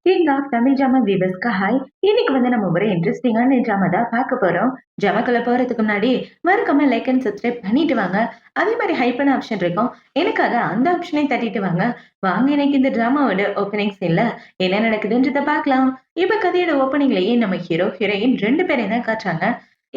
King of Tamil drama வியூவர்ஸ்க்கு hi. இன்னைக்கு நம்ம ஒரு இன்ட்ரெஸ்டிங்கான ட்ராமா தான் பார்க்க போறோம். ட்ராமாக்குள்ள போறதுக்கு முன்னாடி மறக்காம லைக் அண்ட் சப்ஸ்கிரைப் பண்ணிட்டு வாங்க. அதே மாதிரி ஹைப்பான ஆப்ஷன் இருக்கும். எனக்காக அந்த ஆப்ஷனையும் தட்டிட்டு வாங்க. வாங்க இன்னைக்கு இந்த ட்ராமாவோட ஓப்பனிங் சீன்ல என்ன நடக்குதுன்றத பார்க்கலாம். இப்ப கதையோட ஓப்பனிங்லயே நம்ம ஹீரோ, ஹீரோயின் 2 பேரையும் தான் காட்டுறாங்க.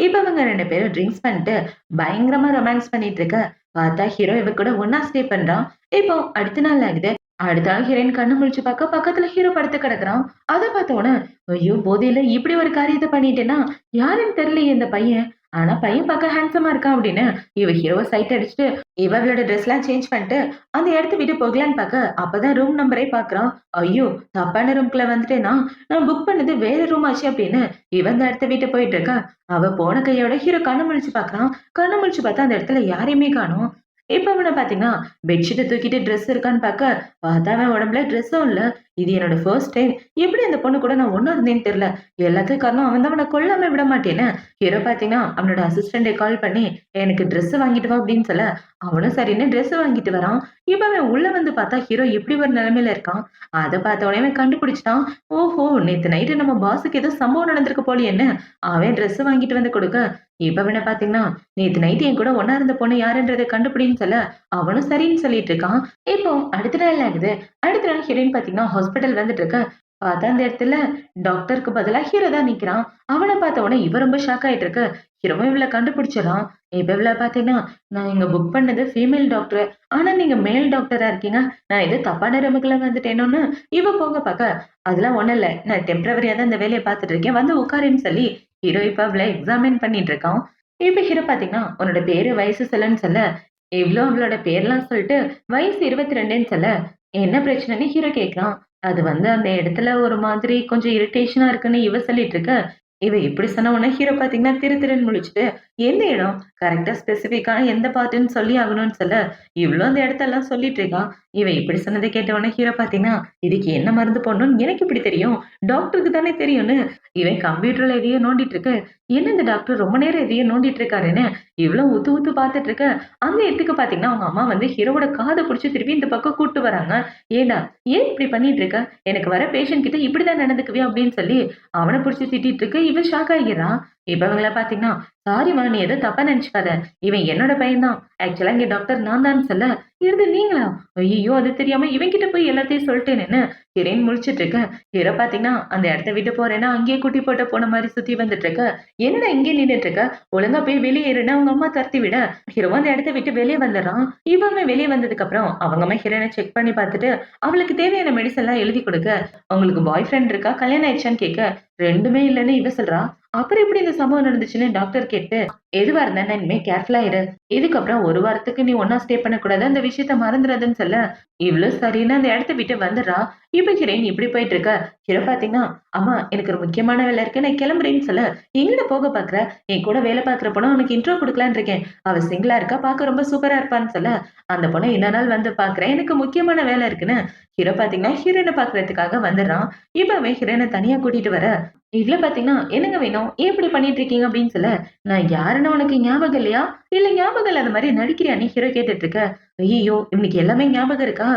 இப்ப அவங்க 2 பேரும் ட்ரிங்க்ஸ் பண்ணிட்டு பயங்கரமா ரொமான்ஸ் பண்ணிட்டு இருக்க. பார்த்தா ஹீரோ இவ கூட ஒண்ணா ஸ்டே பண்றான். இப்போ அடுத்த நாள் ஆகுது. அடுத்த நாள் ஹீரோயின் கண்ணு முழிச்சு பார்க்க பக்கத்துல ஹீரோ படுத்து கிடக்குறான். அத பார்த்த உடனே ஐயோ போதையில இப்படி ஒரு காரியத்தை பண்ணிட்டேன்னா யாருன்னு தெரியலையே இந்த பையன். ஆனா பையன் பார்க்க ஹேண்ட்ஸமா இருக்கான் அப்படின்னு இவ ஹீரோவை சைட் அடிச்சுட்டு இவளோட ட்ரெஸ் எல்லாம் சேஞ்ச் பண்ணிட்டு அந்த இடத்த விட்டு போகலான்னு பார்க்க அப்பதான் ரூம் நம்பரே பாக்குறான். ஐயோ தப்பான ரூம்குள்ள வந்துட்டேனா, நான் புக் பண்ணது வேற ரூம் ஆச்சு அப்படின்னு இவன் அந்த இடத்த விட்டு போயிட்டு இருக்கா. அவ போன கையோட ஹீரோ கண்ணு முழிச்சு பாக்குறான். கண்ணு முழிச்சு பார்த்தா அந்த இடத்துல யாரையுமே காணோம். இப்ப அவன பாத்தீங்கன்னா பெட்ஷீட்டை தூக்கிட்டு ட்ரெஸ் இருக்கான்னு பார்த்தா அவன் உடம்புல ட்ரெஸ்ஸும் இல்ல. இது என்னோட ஃபர்ஸ்ட் டைம். எப்படி அந்த பொண்ணு கூட நான் ஒண்ணா இருந்தேன்னு தெரியல. எல்லாத்துக்கும் காரணம் அவன் தான் அவனை கொல்லாம விட மாட்டேன்னு ஹீரோ பாத்தீங்கன்னா அவனோட அசிஸ்டண்டை கால் பண்ணி எனக்கு ட்ரெஸ் வாங்கிட்டு வா அப்படின்னு சொல்ல அவனும் சரின்னு ட்ரெஸ் வாங்கிட்டு வரான். இப்ப அவன் உள்ள வந்து பார்த்தா ஹீரோ எப்படி ஒரு நிலைமையில இருக்கான். அதை பார்த்த உடனே அவன் கண்டுபிடிச்சிட்டான். ஓஹோ நேத்து நைட்டு நம்ம பாஸுக்கு ஏதோ சம்பவம் நடந்திருக்கு போலி என்ன. அவன் ட்ரெஸ் வாங்கிட்டு வந்து கொடுக்க இப்ப அவனை பாத்தீங்கன்னா நேத்து நைட் என் கூட ஒன்னா இருந்த பொண்ணு யாருன்றதை கண்டுபிடின்னு சொல்ல அவனும் சரின்னு சொல்லிட்டு இருக்கான். இப்போ அடுத்த நாள் ஆகுது. அடுத்த நாள் ஹீரோயின் பாத்தீங்கன்னா ஹாஸ்பிட்டல் வந்துட்டு இருக்க. பார்த்தா அந்த இடத்துல டாக்டருக்கு பதிலா ஹீரோ தான் நிக்கிறான். அவனை பார்த்த உடனே இவ ரொம்ப ஷாக் ஆயிட்டு இருக்கு. ஹீரோவும் இவள கண்டுபிடிச்சிடறான். இப்ப இவள பாத்தீங்கன்னா நான் இங்க புக் பண்ணது ஃபீமேல் டாக்டர். ஆனா நீங்க மேல் டாக்டரா இருக்கீங்க. நான் இது தப்பான ரூமுக்குள்ள வந்துட்டேனோன்னு இவ போங்க பாக்க. அதெல்லாம் ஒண்ணும் இல்ல. நான் டெம்பரவரியா தான் இந்த வேலையை பார்த்துட்டு இருக்கேன். வந்து உட்காருன்னு சொல்லி ஹீரோ இப்ப அவள எக்ஸாமின் பண்ணிட்டு இருக்கான். இப்ப ஹீரோ பாத்தீங்கன்னா உன்னோட பேரு வயசு சொல்லன்னு சொல்ல இவ்ளோ அவளோட பேர்லாம் சொல்லிட்டு வயசு 22ன்னு சொல்ல என்ன பிரச்சனைன்னு ஹீரோ கேக்குறான். அது அந்த இடத்துல ஒரு மாதிரி கொஞ்சம் இரிட்டேஷனா இருக்குன்னு இவ சொல்லிட்டு இருக்க. இவ இப்படி சொன்ன உடனே ஹீரோ பாத்தீங்கன்னா திரு திருன்னு முழிச்சுட்டு எந்த இடம் கரெக்டா ஸ்பெசிபிக்கான எந்த பார்ட்டுன்னு சொல்லி ஆகணும்னு சொல்ல இவ்ளோ அந்த இடத்தெல்லாம் சொல்லிட்டு இருக்கான். இவ இப்படி சொன்னதை கேட்ட உடனே ஹீரோ பாத்தீங்கன்னா இதுக்கு என்ன மருந்து போடணும்னு எனக்கு இப்படி தெரியும். டாக்டருக்கு தானே தெரியும்னு இவன் கம்ப்யூட்டர்ல எதையோ நோண்டிட்டு இருக்கு. என்ன இந்த டாக்டர் ரொம்ப நேரம் எதையோ நோண்டிட்டு இருக்காருன்னு இவ்வளவு உத்து உத்து பாத்துட்டு இருக்க. அந்த இடத்துக்கு பாத்தீங்கன்னா அவங்க அம்மா ஹீரோவோட காதை புடிச்சு திருப்பி இந்த பக்கம் கூட்டு வராங்க. ஏண்டா ஏன் இப்படி பண்ணிட்டு இருக்க, எனக்கு வர பேஷண்ட் கிட்ட இப்படிதான் நடந்துக்குவியா அப்படின்னு சொல்லி அவனை புடிச்சு திட்டிட்டு இருக்கு. இவன் ஷாக் ஆகிறான். இப்ப இவங்கள பாத்தீங்கன்னா சாரிம்மா நீ எதுவும் தப்பா நினைச்சுக்காத. இவன் என்னோட பையன் தான். ஆக்சுவலா இங்க டாக்டர் நான் தான் சொல்ல இருந்து நீங்களா ஐயோ அது தெரியாம இவன் கிட்ட போய் எல்லாத்தையும் சொல்லிட்டேன்னு ஹீரோயின் முழிச்சிட்டு இருக்க. ஹீரோ பாத்தீங்கன்னா அந்த இடத்த விட்டு போறேன்னா அங்கேயே குட்டி போட்ட போன மாதிரி சுத்தி வந்துட்டு இருக்க. என்னடா இங்கே நின்னுட்டு இருக்க, ஒழுங்கா போய் வெளியேறுன்னு அவங்க அம்மா தரத்தி விட ஹீரோ அந்த இடத்த விட்டு வெளியே வந்துடுறான். இவங்க வெளியே வந்ததுக்கு அப்புறம் அவங்க அம்மா ஹீரோனை செக் பண்ணி பார்த்துட்டு அவளுக்கு தேவையான மெடிசன் எல்லாம் எழுதி கொடுக்க அவங்களுக்கு பாய் ஃப்ரெண்ட் இருக்கா கல்யாணம் ஆயிடுச்சான்னு கேட்க ரெண்டுமே இல்லைன்னு இவ சொல்றா. அப்புறம் எப்படி இந்த சம்பவம் நடந்துச்சுன்னு டாக்டர் கேட்டு எதுவா இருந்தா இனிமே கேர்ஃபுல்லா இரு. இதுக்கப்புறம் ஒரு வாரத்துக்கு நீ ஒன்னா ஸ்டே பண்ணக்கூடாது, அந்த விஷயத்த மறந்துடாதுன்னு சொல்ல இவ்வளவு சரின்னு அந்த இடத்த விட்டு வந்துடுறா. இப்ப ஹீரோயின் இப்படி போயிட்டு இருக்க. ஹீரோ பாத்தீங்கன்னா அம்மா எனக்கு ஒரு முக்கியமான வேலை இருக்கு நான் கிளம்புறேன்னு சொல்ல எங்கட போக பாக்குற, என் கூட வேலை பாக்குற பொண்ணு உனக்கு இன்ட்ரோ கொடுக்கலான்னு இருக்கேன். அவ சிங்கிளா இருக்கா, பாக்க ரொம்ப சூப்பரா இருப்பான்னு சொல்ல அந்த பொண்ணை இன்ன நாள் வந்து பாக்குறேன் எனக்கு முக்கியமான வேலை இருக்குன்னு ஹீரோ பாத்தீங்கன்னா ஹீரோயினை பாக்குறதுக்காக வந்துடுறான். இப்ப அவன் ஹீரோயினை தனியா கூட்டிட்டு வர இதுல பாத்தீங்கன்னா என்னங்க வேணும் ஏன் இப்படி பண்ணிட்டு இருக்கீங்க அப்படின்னு சொல்ல நான் யாருன்னு உனக்கு ஞாபகம் இல்லையா, இல்ல ஞாபகம் இல்லாத மாதிரி நடிக்கிறியா நீ ஹீரோ கேட்டுட்டு இருக்க. ஐயோ இவனுக்கு எல்லாமே ஞாபகம் இருக்கா,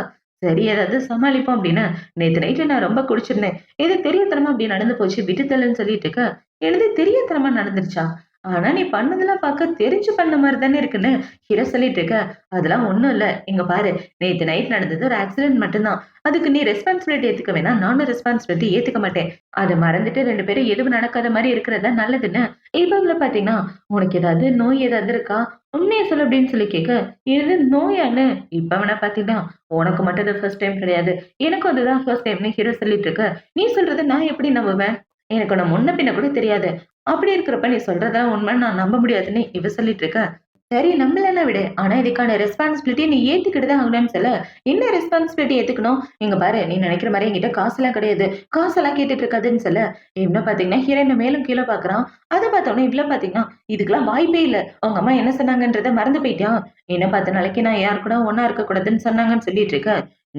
சரி ஏதாவது சமாளிப்போம் அப்படின்னு நேத்து நைட்டு நான் ரொம்ப குடிச்சிருந்தேன். ஏதோ தெரியாத்தனமா அப்படி நடந்து போச்சு விட்டுத்தலன்னு சொல்லிட்டு இருக்க. எனது தெரியாத்தனமா நடந்துருச்சா, ஆனா நீ பண்ணதெல்லாம் பார்க்க தெரிஞ்சு பண்ண மாதிரி தானே இருக்குன்னு ஹீரோ சொல்லிட்டு இருக்க. அதெல்லாம் ஒண்ணும் இல்ல, இங்க பாரு நேத்து நைட் நடந்தது ஒரு ஆக்சிடென்ட் மட்டும்தான். அதுக்கு நீ ரெஸ்பான்சிபிலிட்டி ஏத்துக்க வேணா, நானும் ரெஸ்பான்சிபிலிட்டி ஏத்துக்க மாட்டேன். அதை மறந்துட்டு 2 பேரும் எதுவும் நடக்காத மாதிரி இருக்கிறதா நல்லதுன்னு இப்ப பாத்தீங்கன்னா உனக்கு ஏதாவது நோய் ஏதாவது இருக்கா, உண்மையை சொல்லு அப்படின்னு சொல்லி கேட்க இது நோயான்னு இப்ப அவனை பாத்தீங்கன்னா உனக்கு மட்டும் இது ஃபர்ஸ்ட் டைம் கிடையாது, எனக்கும் அதுதான் ஃபர்ஸ்ட் டைம்னு ஹீரோ சொல்லிட்டு இருக்க. நீ சொல்றதை நான் எப்படி நம்புவேன், எனக்கு உன்னை முன்ன பின்ன கூட தெரியாது. அப்படி இருக்கிறப்ப நீ சொல்றதெல்லாம் உண்மைன்னு நான் நம்ப முடியாதுன்னு இவ சொல்லிட்டு இருக்க. சரி நம்பலன்னா விடு, ஆனா இதுக்கான ரெஸ்பான்சிபிலிட்டி நீ ஏத்துக்கிட்டு தான் ஆகணும்னு சொல்ல என்ன ரெஸ்பான்சிபிலிட்டி ஏத்துக்கணும், இங்க பாரு நீ நினைக்கிற மாதிரி என்கிட்ட காசெல்லாம் கிடையாது, காசெல்லாம் கேட்டுட்டு இருக்காதுன்னு சொல்ல இவன பாத்தீங்கன்னா ஹீரோயின் மேலும் கீழே பாக்குறான். அதை பார்த்தோன்னே இவ்வளவு பாத்தீங்கன்னா இதுக்கெல்லாம் வாய்ப்பே இல்ல, அவங்க அம்மா என்ன சொன்னாங்கன்றத மறந்து போயிட்டான். என்ன பார்த்த நாளைக்கு நான் யார் கூட ஒன்னா இருக்க கூடாதுன்னு சொன்னாங்கன்னு சொல்லிட்டு இருக்க.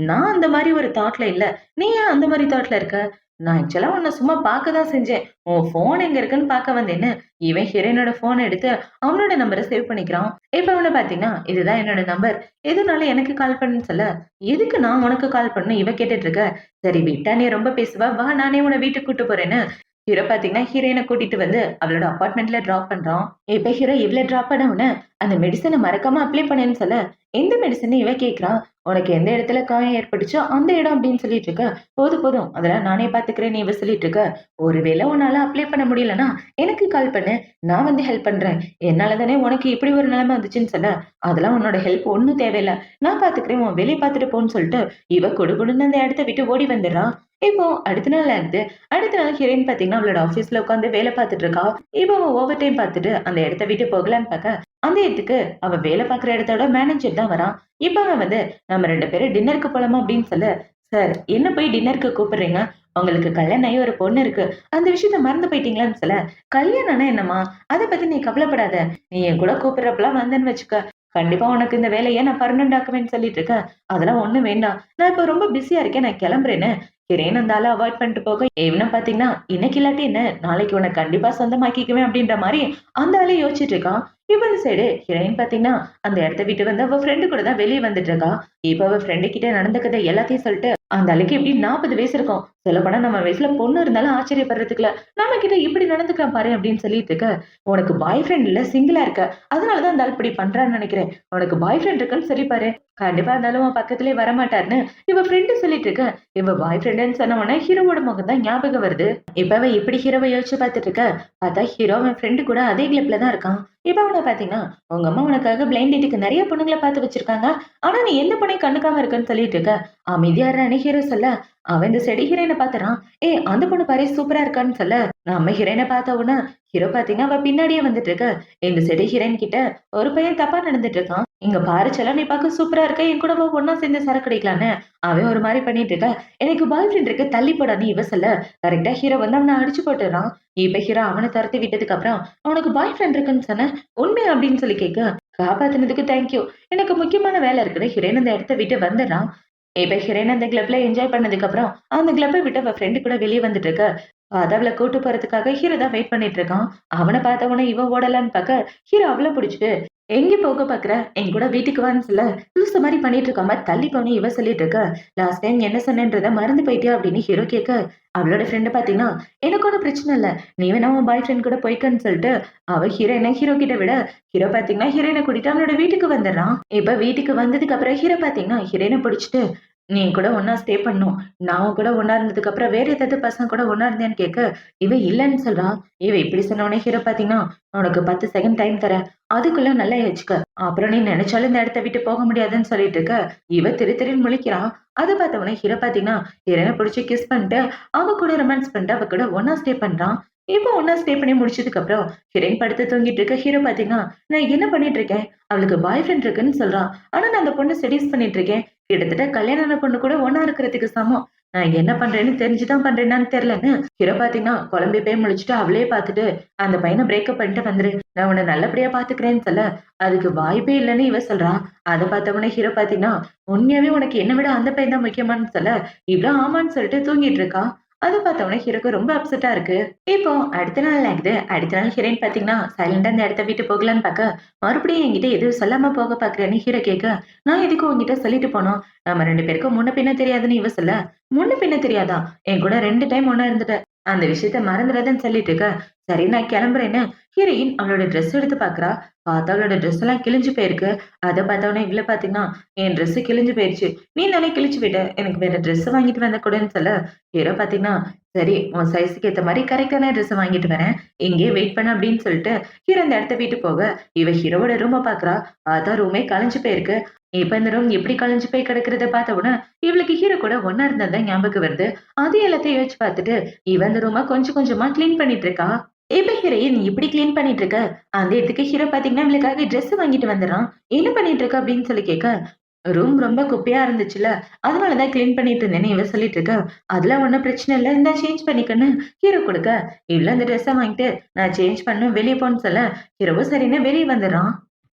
நான் அந்த மாதிரி ஒரு தாட்ல இல்ல, நீ ஏன் அந்த மாதிரி தாட்ல இருக்க, நான் ஆக்சுவலா உன்ன சும்மா பார்க்க தான் செஞ்சேன். உன் ஃபோன் எங்க இருக்குன்னு பார்க்க வந்தேன்னு, இவன் ஹீரோயினோட ஃபோன எடுத்து அவனோட நம்பர சேவ் பண்ணிக்கிறான். இப்ப அவன பார்த்தீங்கன்னா, இதுதான் என்னோட நம்பர். எதுனாலும் எனக்கு கால் பண்ணுன்னு சொல்ல, எதுக்கு நான் உனக்கு கால் பண்ணணும் இவ கேட்டுட்டு இருக்க. சரி விட்டா நீ ரொம்ப பேசுவ. வா நானே உன்ன வீட்டுக்கு கூட்டு போறேன்னு ஹீரோ பாத்தீங்கன்னா, ஹீரோயின கூட்டிட்டு வந்து அவளோட அபார்ட்மெண்ட்ல டிராப் பண்றான். இப்ப ஹீரோ இவ்ள டிராப் பண்ண உடனே, அந்த மெடிசன மறக்காம அப்ளை பண்ணேன்னு சொல்ல, எந்த மெடிசன்னு இவ கேட்கிறா. உனக்கு எந்த இடத்துல காயம் ஏற்பட்டுச்சோ அந்த இடம் அப்படின்னு சொல்லிட்டு இருக்க. போதும் போதும் அதெல்லாம் நானே பாத்துக்கிறேன்னு இவ சொல்லிட்டு இருக்க. ஒருவேளை உன்னால அப்ளை பண்ண முடியலன்னா எனக்கு கால் பண்ணு. நான் வந்து ஹெல்ப் பண்றேன். என்னால தானே உனக்கு இப்படி ஒரு நிலைமை வந்துச்சுன்னு சொல்ல, அதெல்லாம் உன்னோட ஹெல்ப் ஒண்ணும் தேவையில்ல. நான் பாத்துக்கிறேன். உன் வேலைய பாத்துட்டு போன்னு சொல்லிட்டு, இவ குடுகுடுன்னு அந்த இடத்த விட்டு ஓடி வந்துடுறா. இப்போ அடுத்த நாள் ஆகுது. அடுத்த நாள் ஹீரோயின் பாத்தீங்கன்னா, அவளோட ஆஃபீஸ்ல உட்காந்து வேலை பார்த்துட்டு இருக்கா. இப்போ அவ ஓவர் டைம் பார்த்துட்டு அந்த இடத்த விட்டு போகலான்னு பார்க்க, அந்த இடத்துக்கு அவ வேலை பார்க்குற இடத்தோட மேனேஜர் தான் வரான். இப்ப அவன் வந்து, "நம்ம 2 பேரும் டின்னருக்கு போலாமா?" அப்படின்னு சொல்ல, "சார் என்ன போய் டின்னருக்கு கூப்பிடுறீங்க? உங்களுக்கு கல்யாணம் ஆகி ஒரு பொண்ணு இருக்கு. அந்த விஷயத்த மறந்து போயிட்டீங்களான்னு" சொல்ல, "கல்யாணம்னா என்னம்மா? அத பத்தி நீ கவலைப்படாத. நீ என் கூட கூப்பிடுறப்பலாம் வந்தேன்னு வச்சுக்க, கண்டிப்பா உனக்கு இந்த வேலைய நான் பெர்மனன்ட் ஆக்குவேன்னு சொல்லிட்டு இருக்கேன். அதெல்லாம் ஒண்ணும் வேண்டாம். நான் இப்ப ரொம்ப பிஸியா இருக்கேன். நான் கிளம்புறேன்னு" திடீர்னு அந்த ஆள அவாய்ட் பண்ணிட்டு போக, இவனும் பாத்தீங்கன்னா, இன்னைக்கு இல்லாட்டி என்ன, நாளைக்கு உன்னை கண்டிப்பா சொந்தமாக்கிக்குவேன் அப்படின்ற மாரி அந்த ஆளே யோசிச்சுட்டு இருக்கான். இப்ப இந்த சைடு ஹீரோயின் பாத்தீங்கன்னா, அந்த இடத்த விட்டு வந்து அவ ஃப்ரெண்டு கூட தான் வெளிய வந்துட்டு இருக்கா. இப்ப அவ ஃப்ரெண்டு கிட்ட நடந்துக்கத எல்லாத்தையும் சொல்லிட்டு, அந்த ஆளுக்கு எப்படி 40 வயசு இருக்கும். சொல்லப்போனா நம்ம வயசுல பொண்ணு இருந்தாலும் ஆச்சரியப்படுறதுக்கு இல்ல. நம்ம கிட்ட இப்படி நடந்துக்கிறான் பாரு அப்படின்னு சொல்லிட்டு இருக்க. உனக்கு பாய் ஃப்ரெண்ட் இல்ல, சிங்கிளா இருக்க. அதனாலதான் அந்த ஆள் இப்படி பண்றான்னு நினைக்கிறேன். உனக்கு பாய் ஃப்ரெண்ட் இருக்குன்னு சரி பாரு. கண்டிப்பா இருந்தாலும் உன் பக்கத்திலேயே வரமாட்டாருன்னு இவ ஃப்ரெண்டு சொல்லிட்டு இருக்க. இவ பாய் ஃப்ரெண்டுன்னு சொன்ன உடனே ஹீரோவோட முகம் தான் ஞாபகம் வருது. இப்ப அவ இப்படி ஹீரோவை யோசிச்சு பார்த்துட்டு இருக்க. பார்த்தா ஹீரோ அவன் ஃப்ரெண்டு கூட அதே கிளப்ல தான் இருக்கான். இப்ப அவன பாத்தீங்கன்னா, உங்க அம்மா உனக்காக பிளைண்ட் டேட்டுக்கு நிறைய பொண்ணுங்கள பார்த்து வச்சிருக்காங்க. ஆனா நீ எந்த பொண்ணையும் கண்டுக்காம இருக்கன்னு சொல்லிட்டு இருக்க. அமைதியா இருன்னு ஹீரோ சொல்ல, அவன் இந்த செடி ஹீரோயின பாத்துறான். ஏய் அந்த பொண்ணு பாரு சூப்பரா இருக்கான்னு சொல்ல, நம்ம ஹீரோயின பார்த்த உடனே ஹீரோ பாத்தீங்கன்னா அவ பின்னாடியே வந்துட்டு இருக்க. இந்த செடி ஹீரோயின் கிட்ட ஒரு பையன் தப்பா நடந்துட்டு இருக்கான். இங்க பாரு செல்லம் நீ பார்க்க சூப்பரா இருக்க. என் கூட வா ஒண்ணா சேர்ந்து சரக்கு அடிக்கலான்னு. அவன் ஒரு மாரி பண்ணிட்டு இருக்க. எனக்கு பாய் ஃப்ரெண்ட் இருக்கு தள்ளி போடான்னு இவ சொல்ல, கரெக்ட்டா ஹீரோ வந்து அவன அடிச்சு போட்டுறான். இப்ப ஹீரோ அவன துரத்தி விட்டதுக்கு அப்புறம், "உனக்கு பாய் ஃப்ரெண்ட் இருக்குன்னு சொன்ன, உண்மையா?" அப்படின்னு சொல்லி கேட்க, "காப்பாத்துனதுக்கு தேங்க் யூ. எனக்கு முக்கியமான வேலை இருக்குன்னு" ஹீரோயின் அந்த இடத்த விட்டு வந்துடுறான். இப்ப ஹீரோயின் அந்த கிளப்ல என்ஜாய் பண்ணதுக்கு அப்புறம், அந்த கிளப்ப விட்டு அவ ஃப்ரெண்டு கூட வெளிய வந்துட்டு இருக்க. பார்த்தா அவள கூட்டு போறதுக்காக ஹீரோ தான் வெயிட் பண்ணிட்டு இருக்கான். அவன பார்த்த உடனே இவ ஓடலான்னு பார்க்க, ஹீரோ அவள புடிச்சுட்டு, "எங்க போக பார்க்குற? என் கூட வீட்டுக்கு வான்னு" சொல்ல, லூசு மாரி பண்ணிட்டு இருக்காம தள்ளி போன்னு இவ சொல்லிட்டு இருக்க. "லாஸ்ட் டைம் என்ன சொன்னேன்றத மறந்து போயிட்டியா?" அப்படின்னு ஹீரோ கேட்க, அவளோட ஃப்ரெண்ட் பார்த்தீங்கன்னா, "எனக்கு ஒண்ணும் பிரச்சனை இல்ல. நீ வேணா உன் பாய் ஃப்ரெண்ட் கூட போய்க்கன்னு" சொல்லிட்டு, அவ ஹீரோயின ஹீரோ கிட்ட விட, ஹீரோ பார்த்தீங்கன்னா ஹீரோயின கூட்டிட்டு அவனோட வீட்டுக்கு வந்துடுறான். இப்ப வீட்டுக்கு வந்ததுக்கு அப்புறம் ஹீரோ பார்த்தீங்கன்னா, ஹீரோயின புடிச்சுட்டு, "நீ என் கூட ஒண்ணா ஸ்டே பண்ணணும். நான் உன் கூட ஒண்ணா இருந்ததுக்கு அப்புறம் வேற ஏதாவது பசங்க கூட ஒண்ணா இருந்தியான்னு" கேட்க, இவ இல்லன்னு சொல்றா. இவ இப்படி சொன்ன உடனே ஹீரோ பார்த்தீங்கன்னா, "உனக்கு 10 செகண்ட் டைம் தரேன். அதுக்குள்ள நல்லா யோசிச்சுக்க. அப்புறம் நீ நினைச்சாலும் இந்த இடத்த விட்டு போக முடியாதுன்னு" சொல்லிட்டு இருக்க. இவ திரு திருன்னு முழிக்கிறான். அத பார்த்த உடனே ஹீரோ பார்த்தீங்கன்னா, ஹீரோயின புடிச்சு கிஸ் பண்ணிட்டு, அவ கூட ரொமான்ஸ் பண்ணிட்டு அவ கூட ஒண்ணா ஸ்டே பண்றான். இப்போ ஒண்ணா ஸ்டே பண்ணி முடிச்சதுக்கு அப்புறம் ஹீரோயின் படுத்து தூங்கிட்டு இருக்க. ஹீரோ பார்த்தீங்கன்னா, "நான் என்ன பண்ணிட்டு இருக்கேன்? அவளுக்கு பாய் ஃப்ரெண்ட் இருக்குன்னு சொல்றா. ஆனா நான் அந்த பொண்ண செடியூஸ் பண்ணிட்டு இருக்கேன். கிட்டத்தட்ட கல்யாணம் ஆன பொண்ணு கூட ஒண்ணா இருக்கிறதுக்கு சமம். நான் என்ன பண்றேன்னு தெரிஞ்சு தான் பண்றேனான்னு தெரியலன்னு" ஹீரோ பார்த்தீங்கன்னா, குழம்பி போய் முழிச்சுட்டு அவளே பார்த்துட்டு, "அந்த பையன பிரேக்கப் பண்ணிட்டு வந்துரு. நான் உன்ன நல்லபடியா பார்த்துக்கிறேன்னு" சொல்ல, அதுக்கு வாய்ப்பே இல்லன்னு இவ சொல்றா. அத பார்த்த உடனே ஹீரோ பார்த்தீங்கன்னா, "உண்மையாவே உனக்கு என்ன விட அந்த பையன் தான் முக்கியமான்னு" சொல்ல, இவ ஆமான்னு சொல்லிட்டு தூங்கிட்டு இருக்கா. அத பார்த்த உடனே ஹீரோக்கு ரொம்ப அப்செட்டா இருக்கு. இப்போ அடுத்த நாள் ஆகுது. அடுத்த நாள் ஹீரோயின் பார்த்தீங்கன்னா, சைலண்டா அந்த இடத்த விட்டு போகலான்னு பார்க்க, மறுபடியும் என்கிட்ட எதுவும் சொல்லாம போக பார்க்குறேன்னு ஹீரோ கேட்க, "நான் எதுக்கு உன்கிட்ட சொல்லிட்டு போணும்? நம்ம 2 பேருக்கும் முன்ன பின்ன தெரியாதுன்னு" இவ சொல்ல, "முன்ன பின்ன தெரியாதா? என் கூட 2 டைம் ஒண்ணா இருந்துட்ட. அந்த விஷயத்த மறந்துடாதன்னு" சொல்லிட்டு இருக்க. சரி நான் கிளம்புறேன்னு ஹீரோயின் அவளோட ட்ரெஸ் எடுத்து பார்க்குறா. பார்த்தா அவளோட ட்ரெஸ் எல்லாம் கிழிஞ்சு போயிருக்கு. அத பார்த்தவுடனே இவள பார்த்தீங்கன்னா, "என் ட்ரெஸ் கிழிஞ்சு போயிருச்சு. நீ தானே கிழிச்சு விட்ட. எனக்கு வேற ட்ரெஸ் வாங்கிட்டு வந்து குடுன்னு" சொல்ல, ஹீரோ பார்த்தீங்கன்னா, "சரி உன் சைஸ்க்கு ஏத்த மாரி கரெக்ட்டான ட்ரெஸ் வாங்கிட்டு வரேன். இங்கேயே வெயிட் பண்ணு" அப்படின்னு சொல்லிட்டு ஹீரோ அந்த இடத்த விட்டு போக, இவ ஹீரோவோட ரூம பார்க்குறா. பார்த்தா ரூமே கலைஞ்சு போயிருக்கு. இப்ப இந்த ரூம் எப்படி கலைஞ்சு போய் கிடக்கிறத பார்த்த உடனே, இவளுக்கு ஹீரோ கூட ஒண்ணா இருந்தது தான் ஞாபகம் வருது. அது எல்லாத்தையும் யோசிச்சு பார்த்துட்டு, இவ அந்த ரூம கொஞ்சம் கொஞ்சமா கிளீன் பண்ணிட்டு இருக்கா. இப்ப ஹீரோயின் இப்படி கிளீன் பண்ணிட்டு இருக்க, அந்த இடத்துக்கு ஹீரோ பார்த்தீங்கன்னா, இவளுக்காக ட்ரெஸ் வாங்கிட்டு வந்துடுறான். "என்ன பண்ணிட்டு இருக்க?" அப்படின்னு சொல்லி கேட்க, "ரூம் ரொம்ப குப்பையா இருந்துச்சுல்ல, அதனால தான் கிளீன் பண்ணிட்டு இருந்தேன்னு" இவ சொல்லிட்டு இருக்கா. "அதெல்லாம் ஒண்ணும் பிரச்சனை இல்ல. இந்தா சேஞ்ச் பண்ணிக்கன்னு" ஹீரோ குடுக்க, இவளும் அந்த ட்ரெஸ்ஸ வாங்கிட்டு, "நான் சேஞ்ச் பண்ணணும் வெளிய போன்னு" சொல்ல, ஹீரோவும் சரின்னு வெளிய வந்துடுறான்.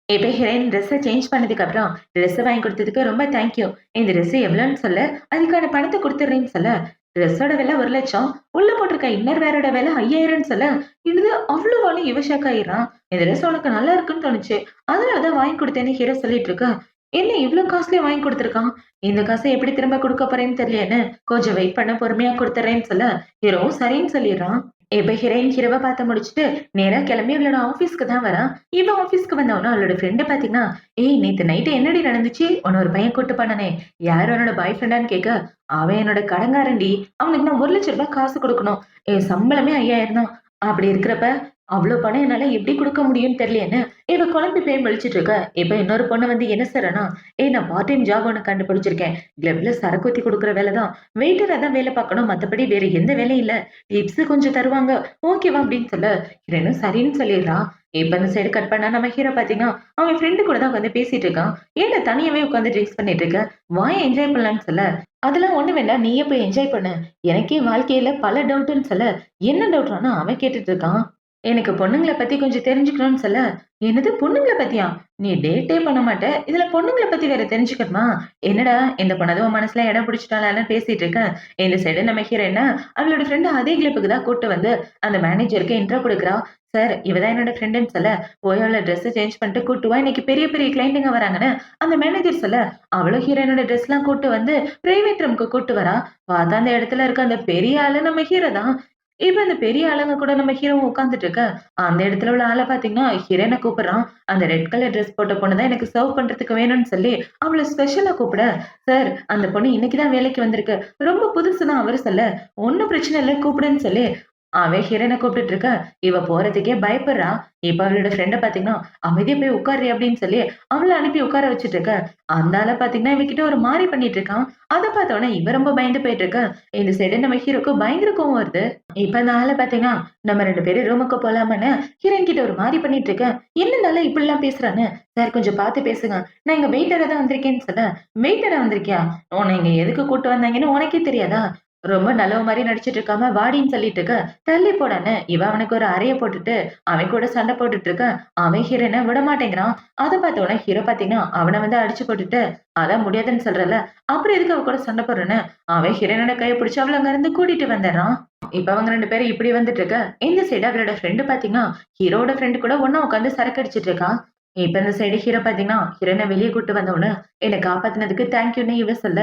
இப்ப ஹீரோயின் ட்ரெஸ்ஸ சேஞ்ச் பண்ணதுக்கு அப்புறம், "ட்ரெஸ் வாங்கி குடுத்ததுக்கு ரொம்ப தேங்க் யூ. இந்த ட்ரெஸ் எவ்வளோன்னு சொல்லு. அதுக்கான பணத்த குடுத்துடுறேன்னு" சொல்ல, ட்ரெஸ்ஸோட விலை 1,00,000, உள்ள போட்டிருக்க இன்னர் வேரோட விலை 5,000 சொல்ல, இது அவ்வளவான்னு இவ ஷாக் ஆயிடுறான். இந்த ட்ரெஸ் உனக்கு நல்லா இருக்குன்னு தோணுச்சு. அதனாலதான் வாங்கி கொடுத்தேன்னு ஹீரோ சொல்லிட்டு இருக்க. என்ன இவ்ளோ காஸ்ட்லியா வாங்கி கொடுத்திருக்கான்? இந்த காசை எப்படி திரும்ப குடுக்க போறேன்னு தெரியலையேன்னு கொஞ்சம் வெயிட் பண்ண பொறுமையா குடுத்துறேன்னு சொல்ல, ஹீரோவும் சரின்னு சொல்லிடுறான். இப்ப ஹீரோயின் ஹீரோவ பாத்து முடிச்சுட்டு நேரா கிளம்பி அவளோட ஆபீஸ்க்கு தான் வரா. இவ ஆபீஸ்க்கு வந்தவன அவளோட ஃப்ரெண்ட பாத்தீங்கன்னா, "ஏய் நேத்து நைட்டு என்னடி நடந்துச்சு? உன்ன ஒரு பையன் கூட்டு போனானே, யாரு உன்னோட பாய் ஃப்ரெண்டான்னு கேட்க, அவன் என்னோட கடன்காரன்டி. அவனுக்கு நான் ₹1,00,000 காசு குடுக்கணும். என் சம்பளமே 5,000 தான். அப்படி இருக்கிறப்ப, அவ்ளோ பணம் என்னால எப்படி குடுக்க முடியும்னு தெரியலையேன்னு" இவ குழம்பி போய் முழிச்சுட்டு இருக்க. இப்ப இன்னொரு பொண்ணு வந்து என்ன செய்றான்னா, "ஏய் நான் பார்ட் டைம் ஜாப் ஒண்ணு கண்டுபிடிச்சிருக்கேன். கிளப்ல சரக்கு ஊத்தி குடுக்குற வேலை தான். வெயிட்டரா தான் வேலை பார்க்கணும். மத்தபடி வேற எந்த வேலையும் இல்ல. டிப்ஸ் கொஞ்சம் தருவாங்க. ஓகேவா?" அப்படின்னு சொல்ல, ஹீரோயினும் சரின்னு சொல்லிடுறா. இப்ப இந்த சைடு கட் பண்ணா நம்ம ஹீரோ பாத்தீங்கன்னா, அவன் ஃப்ரெண்டு கூட தான் உட்காந்து பேசிட்டு இருக்கான். "ஏன்டா தனியாவே உட்காந்து ட்ரிங்க்ஸ் பண்ணிட்டு இருக்க? வாயேன் என்ஜாய் பண்ணலாம்ன்னு" சொல்ல, "அதெல்லாம் ஒண்ணும் வேண்டாம். நீயே போய் என்ஜாய் பண்ணு. எனக்கே வாழ்க்கையில பல டவுட்டுன்னு" சொல்ல, என்ன டவுட்றான்னு அவன் கேட்டுட்டு இருக்கான். "எனக்கு பொண்ணுங்கள பத்தி கொஞ்சம் தெரிஞ்சுக்கணும்னு" சொல்ல, "என்னது பொண்ணுங்கள பத்தியா? நீ டேட்டே பண்ண மாட்ட. இதுல பொண்ணுங்கள பத்தி வேற தெரிஞ்சுக்கணுமா? என்னடா இந்த பொண்ணு அதுவும் மனசுல இடம் பிடிச்சுட்டாளான்னு பேசிட்டு இருக்க." இந்த சைடு நம்ம ஹீரோயின அவளோட ஃப்ரெண்ட் அதே கிளப்புக்கு தான் கூட்டு வந்து அந்த மேனேஜருக்கு இன்ட்ரோ குடுக்குறா. "சார் இவ தான் என்னோட ஃப்ரெண்டுன்னு" சொல்ல, "போய் அவள ட்ரெஸ் சேஞ்ச் பண்ணிட்டு கூட்டு வா. இன்னைக்கு பெரிய பெரிய கிளையண்ட்டுங்க வராங்கன்னு" அந்த மேனேஜர் சொல்ல, அவளும் ஹீரோயினோட ட்ரெஸ்லாம் கூட்டு வந்து பிரைவேட் ரூம்க்கு கூட்டு வரா. பார்த்தா அந்த இடத்துல இருக்க அந்த பெரிய ஆளு நம்ம ஹீரோ தான். இப்ப அந்த பெரிய ஆளுங்க கூட நம்ம ஹீரோவும் உட்கார்ந்துட்டு இருக்க. அந்த இடத்துல உள்ள ஆள பார்த்தீங்கன்னா, ஹீரோயின கூப்பிடுறான். அந்த ரெட் கலர் ட்ரெஸ் போட்ட பொண்ணு தான் எனக்கு சர்வ் பண்றதுக்கு வேணும்னு சொல்லி, அவள ஸ்பெஷலா கூப்பிட, "சார் அந்த பொண்ணு இன்னைக்கு தான் வேலைக்கு வந்திருக்கு. ரொம்ப புதுசு தான்" அவரு சொல்ல, "ஒண்ணும் பிரச்சனை இல்ல கூப்பிடுன்னு" சொல்லி, அவன் ஹீரோயின கூப்பிட்டுட்டு இருக்க. இவ போறதுக்கே பயப்படுறா. இப்ப அவளோட ஃப்ரெண்ட பார்த்தீங்கன்னா, "அமைதியா போய் உட்காருடி" அப்படின்னு சொல்லி அவள அனுப்பி உட்கார வச்சுட்டு இருக்க. அந்த ஆள பார்த்தீங்கன்னா, இவகிட்ட ஒரு மாரி பண்ணிட்டு இருக்கான். அத பார்த்த உடனே இவ ரொம்ப பயந்து போயிட்டு இருக்க. இந்த சைடு நம்ம ஹீரோக்கு பயங்கர கோவம் வருது. இப்ப அந்த ஆள பார்த்தீங்கன்னா, நம்ம 2 பேரும் ரூமுக்கு போலாமான்னு ஹீரோயின் கிட்ட ஒரு மாரி பண்ணிட்டு இருக்கேன். என்ன இந்த ஆளு இப்படிலாம் பேசுறான்னு, "சார் கொஞ்சம் பார்த்து பேசுங்க. நான் இங்க வெயிட்டரா தான் வந்திருக்கேன்னு" சொல்ல, "வெயிட்டரா வந்திருக்கியா? உன்ன இங்க எதுக்கு கூட்டு வந்தாங்கன்னு உனக்கே தெரியாதா? ரொம்ப நல்லவ மாரி நடிச்சுட்டு இருக்காம வாடின்னு சொல்லிட்டு இருக்க. தள்ளி போடான்னு" இவ அவனுக்கு ஒரு அறைய போட்டுட்டு அவன் கூட சண்டை போட்டுட்டு இருக்க. அவன் ஹீரோயின விட மாட்டேங்கிறான். அத பார்த்த உடனே ஹீரோ பார்த்தீங்கன்னா, அவன வந்து அடிச்சு போட்டுட்டு, "அதான் முடியாதுன்னு சொல்றல்ல, அப்புறம் எதுக்கு அவ கூட சண்டை போடுறன்னு" அவன் ஹீரோயினோட கைய பிடிச்சு அவள அங்க இருந்து கூட்டிட்டு வந்துடுறான். இப்ப அவங்க 2 பேரும் இப்படி வந்துட்டு இருக்க. இந்த சைடு அவளோட ஃப்ரெண்ட் பாத்தீங்கன்னா, ஹீரோவோட ஃப்ரெண்ட் கூட ஒண்ணா உட்கார்ந்து சரக்கு அடிச்சிட்டு இருக்கா. இப்ப இந்த சைடு ஹீரோ பாத்தீங்கன்னா, ஹீரோயின வெளிய கூட்டு வந்தவுடனே, "என்ன காப்பாத்துனதுக்கு தேங்க் யூன்னு" இவ சொல்ல,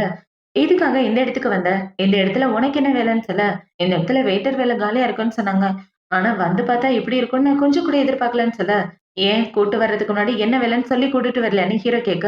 "எதுக்காக இந்த இடத்துக்கு வந்த? இந்த இடத்துல உனக்கு என்ன வேலைன்னு" சொல்ல, "இந்த இடத்துல வெயிட்டர் வேலை காலியா இருக்குன்னு சொன்னாங்க. ஆனா வந்து பார்த்தா இப்படி இருக்கும்னு நான் கொஞ்சம் கூட எதிர்பார்க்கலன்னு" சொல்ல, "ஏன் கூட்டு வர்றதுக்கு முன்னாடி என்ன வேலைன்னு சொல்லி கூட்டிட்டு வரலையான்னு" ஹீரோ கேட்க,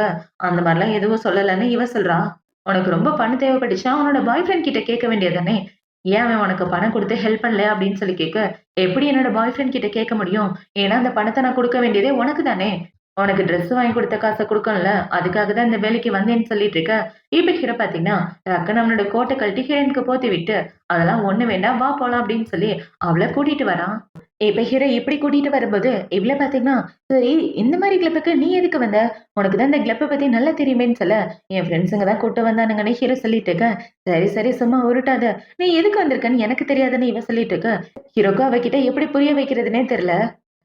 "அந்த மாரிலாம் எதுவும் சொல்லலன்னு" இவ சொல்றா. "உனக்கு ரொம்ப பணம் தேவைப்பட்டுச்சுன்னா, உன்னோட பாய் ஃப்ரெண்ட் கிட்ட கேட்க வேண்டியது தானே? ஏன் அவன் உனக்கு பணம் குடுத்து ஹெல்ப் பண்ணல?" அப்படின்னு சொல்லி கேட்க, "எப்படி என்னோட பாய் ஃப்ரெண்ட் கிட்ட கேட்க முடியும்? ஏன்னா அந்த பணத்த நான் குடுக்க வேண்டியதே உனக்கு தானே! உனக்கு ட்ரெஸ் வாங்கி குடுத்த காச குடுக்கணும்ல. அதுக்காக தான் இந்த வேலைக்கு வந்தேன்னு" சொல்லிட்டு இருக்க. இப்ப ஹீரோ பார்த்தீங்கன்னா, டக்குனு அவனோட கோட்ட கழட்டி ஹீரோயினுக்கு போத்தி விட்டு, "அதெல்லாம் ஒண்ணு வேண்டாம். வா போலாம்" அப்படின்னு சொல்லி அவள கூட்டிட்டு வரான். இப்ப ஹீரோ இப்படி கூட்டிட்டு வரும்போது, இவள பார்த்தீங்கன்னா, "சரி இந்த மாரி கிளப்புக்கு நீ எதுக்கு வந்த? உனக்கு தான் இந்த கிளப்ப பத்தி நல்லா தெரியுமேன்னு" சொல்ல, "என் ஃப்ரெண்ட்ஸுங்க தான் கூட்டு வந்தானுங்கன்னு" ஹீரோ சொல்லிட்டு இருக்க. "சரி, சரி சும்மா உருட்டாத. நீ எதுக்கு வந்திருக்கன்னு எனக்கு தெரியாதுன்னு" இவ சொல்லிட்டு இருக்க. ஹீரோக்கு அவகிட்ட எப்படி புரிய வைக்கிறதுன்னே தெரியல.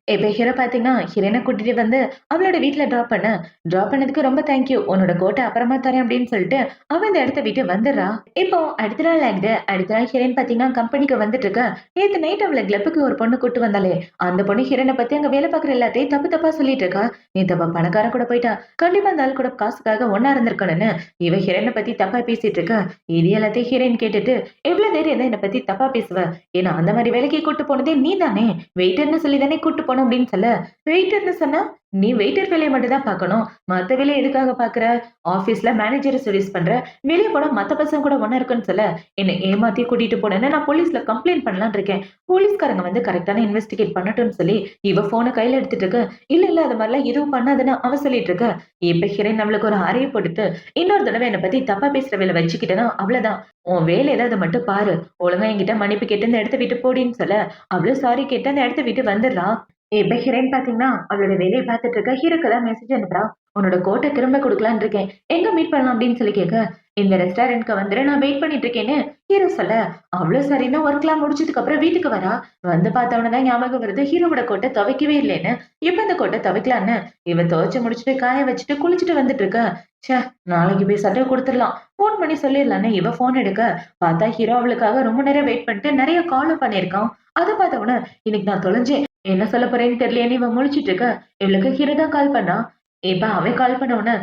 இப்ப ஹீரோ பார்த்தீங்கன்னா, ஹீரோயின கூட்டிட்டு வந்து அவளோட வீட்ல டிராப் பண்ண. டிராப் பண்ணதுக்கு ரொம்ப தேங்க் யூ. உன்னோட கோட்ட அப்புறமா தரேன் அப்படின்னு சொல்லிட்டு, அவ இந்த இடத்த விட்டு வந்துர்றா. இப்போ அடுத்த நாள் ஆகுது. அடுத்த நாள் ஹீரோயின் பார்த்தீங்கன்னா, கம்பெனிக்கு வந்துட்டு இருக்கா. நேத்து நைட் அவள கிளப்புக்கு ஒரு பொண்ணு கூட்டு வந்தாளே, அந்த பொண்ணு ஹீரோயின பத்தி அங்க வேலை பார்க்குற எல்லாத்தையும் தப்பு தப்பா சொல்லிட்டு இருக்கா. நேத்து அவ பணக்காரன் கூட போயிட்டா. கண்டிப்பா அந்த ஆள் கூட காசுக்காக ஒண்ணா இருந்திருக்கணும்னு இவ ஹீரோயின பத்தி தப்பா பேசிட்டு இருக்கா. இது எல்லாத்தையும் ஹீரோயின் கேட்டுட்டு, "எவ்ளோ தைரியம் தான் என்ன பத்தி தப்பா பேசுவ? ஏன்னா அந்த மாரி வேலைக்கு கூட்டு போனதே நீ தானே! வெயிட்டர்ன்னு சொல்லி தானே கூட்டு போனோம்" அப்படின்னு சொல்ல, "வெயிட்டர்ன்னு சொன்னா? நீ வெயிட்டர் வேலைய மட்டும் தான் பார்க்கணும். மத்த வேலைய எதுக்காக பார்க்குற? ஆஃபீஸ்ல மேனேஜர சர்வீஸ் பண்ற. வெளிய போனா மத்த பசங்க கூட ஒண்ணா இருக்கன்னு சொல்ல, என்ன ஏமாத்தி கூட்டிட்டு போனேன்னு நான் போலீஸ்ல கம்ப்ளைண்ட் பண்ணலாம்னு இருக்கேன். போலீஸ்காரங்க வந்து கரெக்ட்டான இன்வெஸ்டிகேட் பண்ணட்டும்னு" சொல்லி இவ ஃபோன கையில எடுத்துட்டு இருக்க. "இல்ல, இல்ல அது மாரிலாம் எதுவும் பண்ணாதன்னு" அவ சொல்லிட்டு இருக்க. இப்ப ஹீரோயின் அவளுக்கு ஒரு அறைய போட்டுட்டு, "இன்னொரு தடவ என்ன பத்தி தப்பா பேசுற வேல வச்சுக்கிட்டேன்னா அவ்வளதான். உன் வேலை ஏதாவது மட்டும் பாரு. ஒழுங்கா என்கிட்ட மன்னிப்பு கேட்டு இந்த இடத்த விட்டு போடின்னு" சொல்ல, அவளும் சாரி கேட்டு அந்த இடத்த விட்டு வந்துடுறா. இப்ப ஹீரோயின் பாத்தீங்கன்னா, அவளோட வேலைய பாத்துட்டு இருக்க. ஹீரோக்கு தான் மெசேஜ் அனுப்புறா. "உன்னோட கோட்ட திரும்ப குடுக்கலான்னு இருக்கேன். எங்க மீட் பண்ணலாம்?" அப்படின்னு சொல்லி கேட்க, "இந்த ரெஸ்டாரண்ட்க்கு வந்துரு. நான் வெயிட் பண்ணிட்டு இருக்கேன்னு" ஹீரோ சொல்ல, அவளும் சரின்னு ஒர்க்லாம் முடிச்சதுக்கு அப்புறம் வீட்டுக்கு வரா. வந்து பார்த்தவன தான் ஞாபகம் வருது, ஹீரோவோட கோட்ட துவைக்கவே இல்லைன்னு. இப்ப இந்த கோட்ட துவைக்கலான்னு இவ துவைச்சு முடிச்சுட்டு, காய வச்சுட்டு, குளிச்சுட்டு வந்துட்டு இருக்கா. ச்சே! நாளைக்கு போய் சண்டை குடுத்துறலாம். ஃபோன் பண்ணி சொல்லிர்லான்னு இவ ஃபோன் எடுக்க, பார்த்தா ஹீரோ அவளுக்காக ரொம்ப நேரம் வெயிட் பண்ணிட்டு நெறைய காலும் பண்ணியிருக்கான். அத பார்த்த உடனே, இன்னைக்கு நான் தொலைஞ்சேன். என்ன சொல்ல போறேன்னு தெரியலையேன்னு இவ முழிச்சுட்டு இருக்க, இவளுக்கு ஹீரோ தான் கால் பண்ணான். இப்ப அவன் கால் பண்ண உடனே,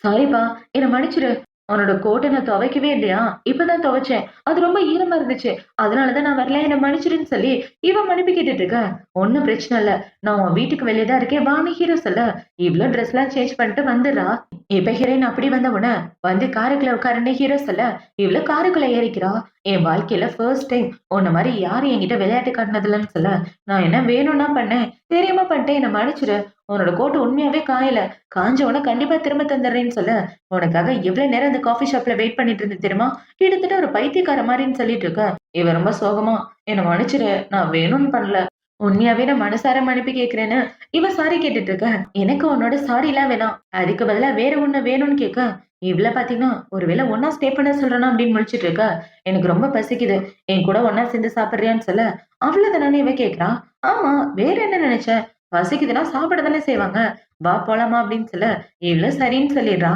"சாரிப்பா, என்ன மன்னிச்சுடு. உன்னோட கோட்ட நான் துவைக்கவே இல்லையா? இப்பதான் துவைச்சேன். அது ரொம்ப ஈரமா இருந்துச்சு. அதனால தான் நான் வரல. என்ன மன்னிச்சுடுன்னு" சொல்லி இவ மன்னிப்பு கேட்டுட்டு இருக்க. "ஒண்ணும் பிரச்சனை இல்ல. நான் உன் வீட்டுக்கு வெளிய தான் இருக்கேன். வான்னு" ஹீரோ சொல்ல, இவ்ளோ ட்ரெஸ்லாம் சேஞ்ச் பண்ணிட்டு வந்துடுறா. இப்ப ஹீரோயின் அப்படி வந்த உடனே, வந்து காருக்குள்ள உட்காருன்னு ஹீரோ சொல்ல, இவளு காருக்குள்ள ஏறிக்கிறா. என் வாழ்க்கையில ஃபர்ஸ்ட் டைம் உன்ன மாரி யாரும் என்கிட்ட விளையாட்டு காட்டுனதில்லன்னு சொல்ல, நான் என்ன வேணும்னா பண்ணேன். தெரியாம பண்ணிட்டேன். என்ன மன்னிச்சுடு. உன்னோட கோட் உண்மையாவே காயல. காஞ்ச உடனே கண்டிப்பா திரும்ப தந்துடுறேன்னு சொல்ல, உனக்காக எவ்வளவு நேரம் அந்த காஃபி ஷாப்ல வெயிட் பண்ணிட்டு இருந்தேன் தெரியுமா? கிட்டத்தட்ட ஒரு பைத்தியக்கார மாரின்னு சொல்லிட்டு இருக்க. இவ ரொம்ப சோகமா, என்ன மன்னிச்சுடு. நான் வேணும்னு பண்ணல. உண்மையாவே நான் மனசார மன்னிப்பு கேட்கிறேன்னு இவ சாரி கேட்டுட்டு இருக்க. எனக்கு உன்னோட சாரிலாம் வேணாம். அதுக்கு பதிலா வேற ஒண்ணு வேணும்னு கேட்க, இவ்ள பாத்தீங்கன்னா, ஒருவேளை ஒண்ணா ஸ்டே பண்ண சொல்றனா அப்படின்னு முழிச்சுட்டு இருக்கா. எனக்கு ரொம்ப பசிக்குது. என் கூட ஒண்ணா சேர்ந்து சாப்பிடுறியான்னு சொல்ல, அவ்வளவுதானே இவ கேட்கிறா. ஆமா, வேற என்ன நினைச்ச? பசிக்குதுன்னா சாப்பிட தானே செய்வாங்க. வா போலாமா அப்படின்னு சொல்ல, இவளும் சரின்னு சொல்லிடுறா.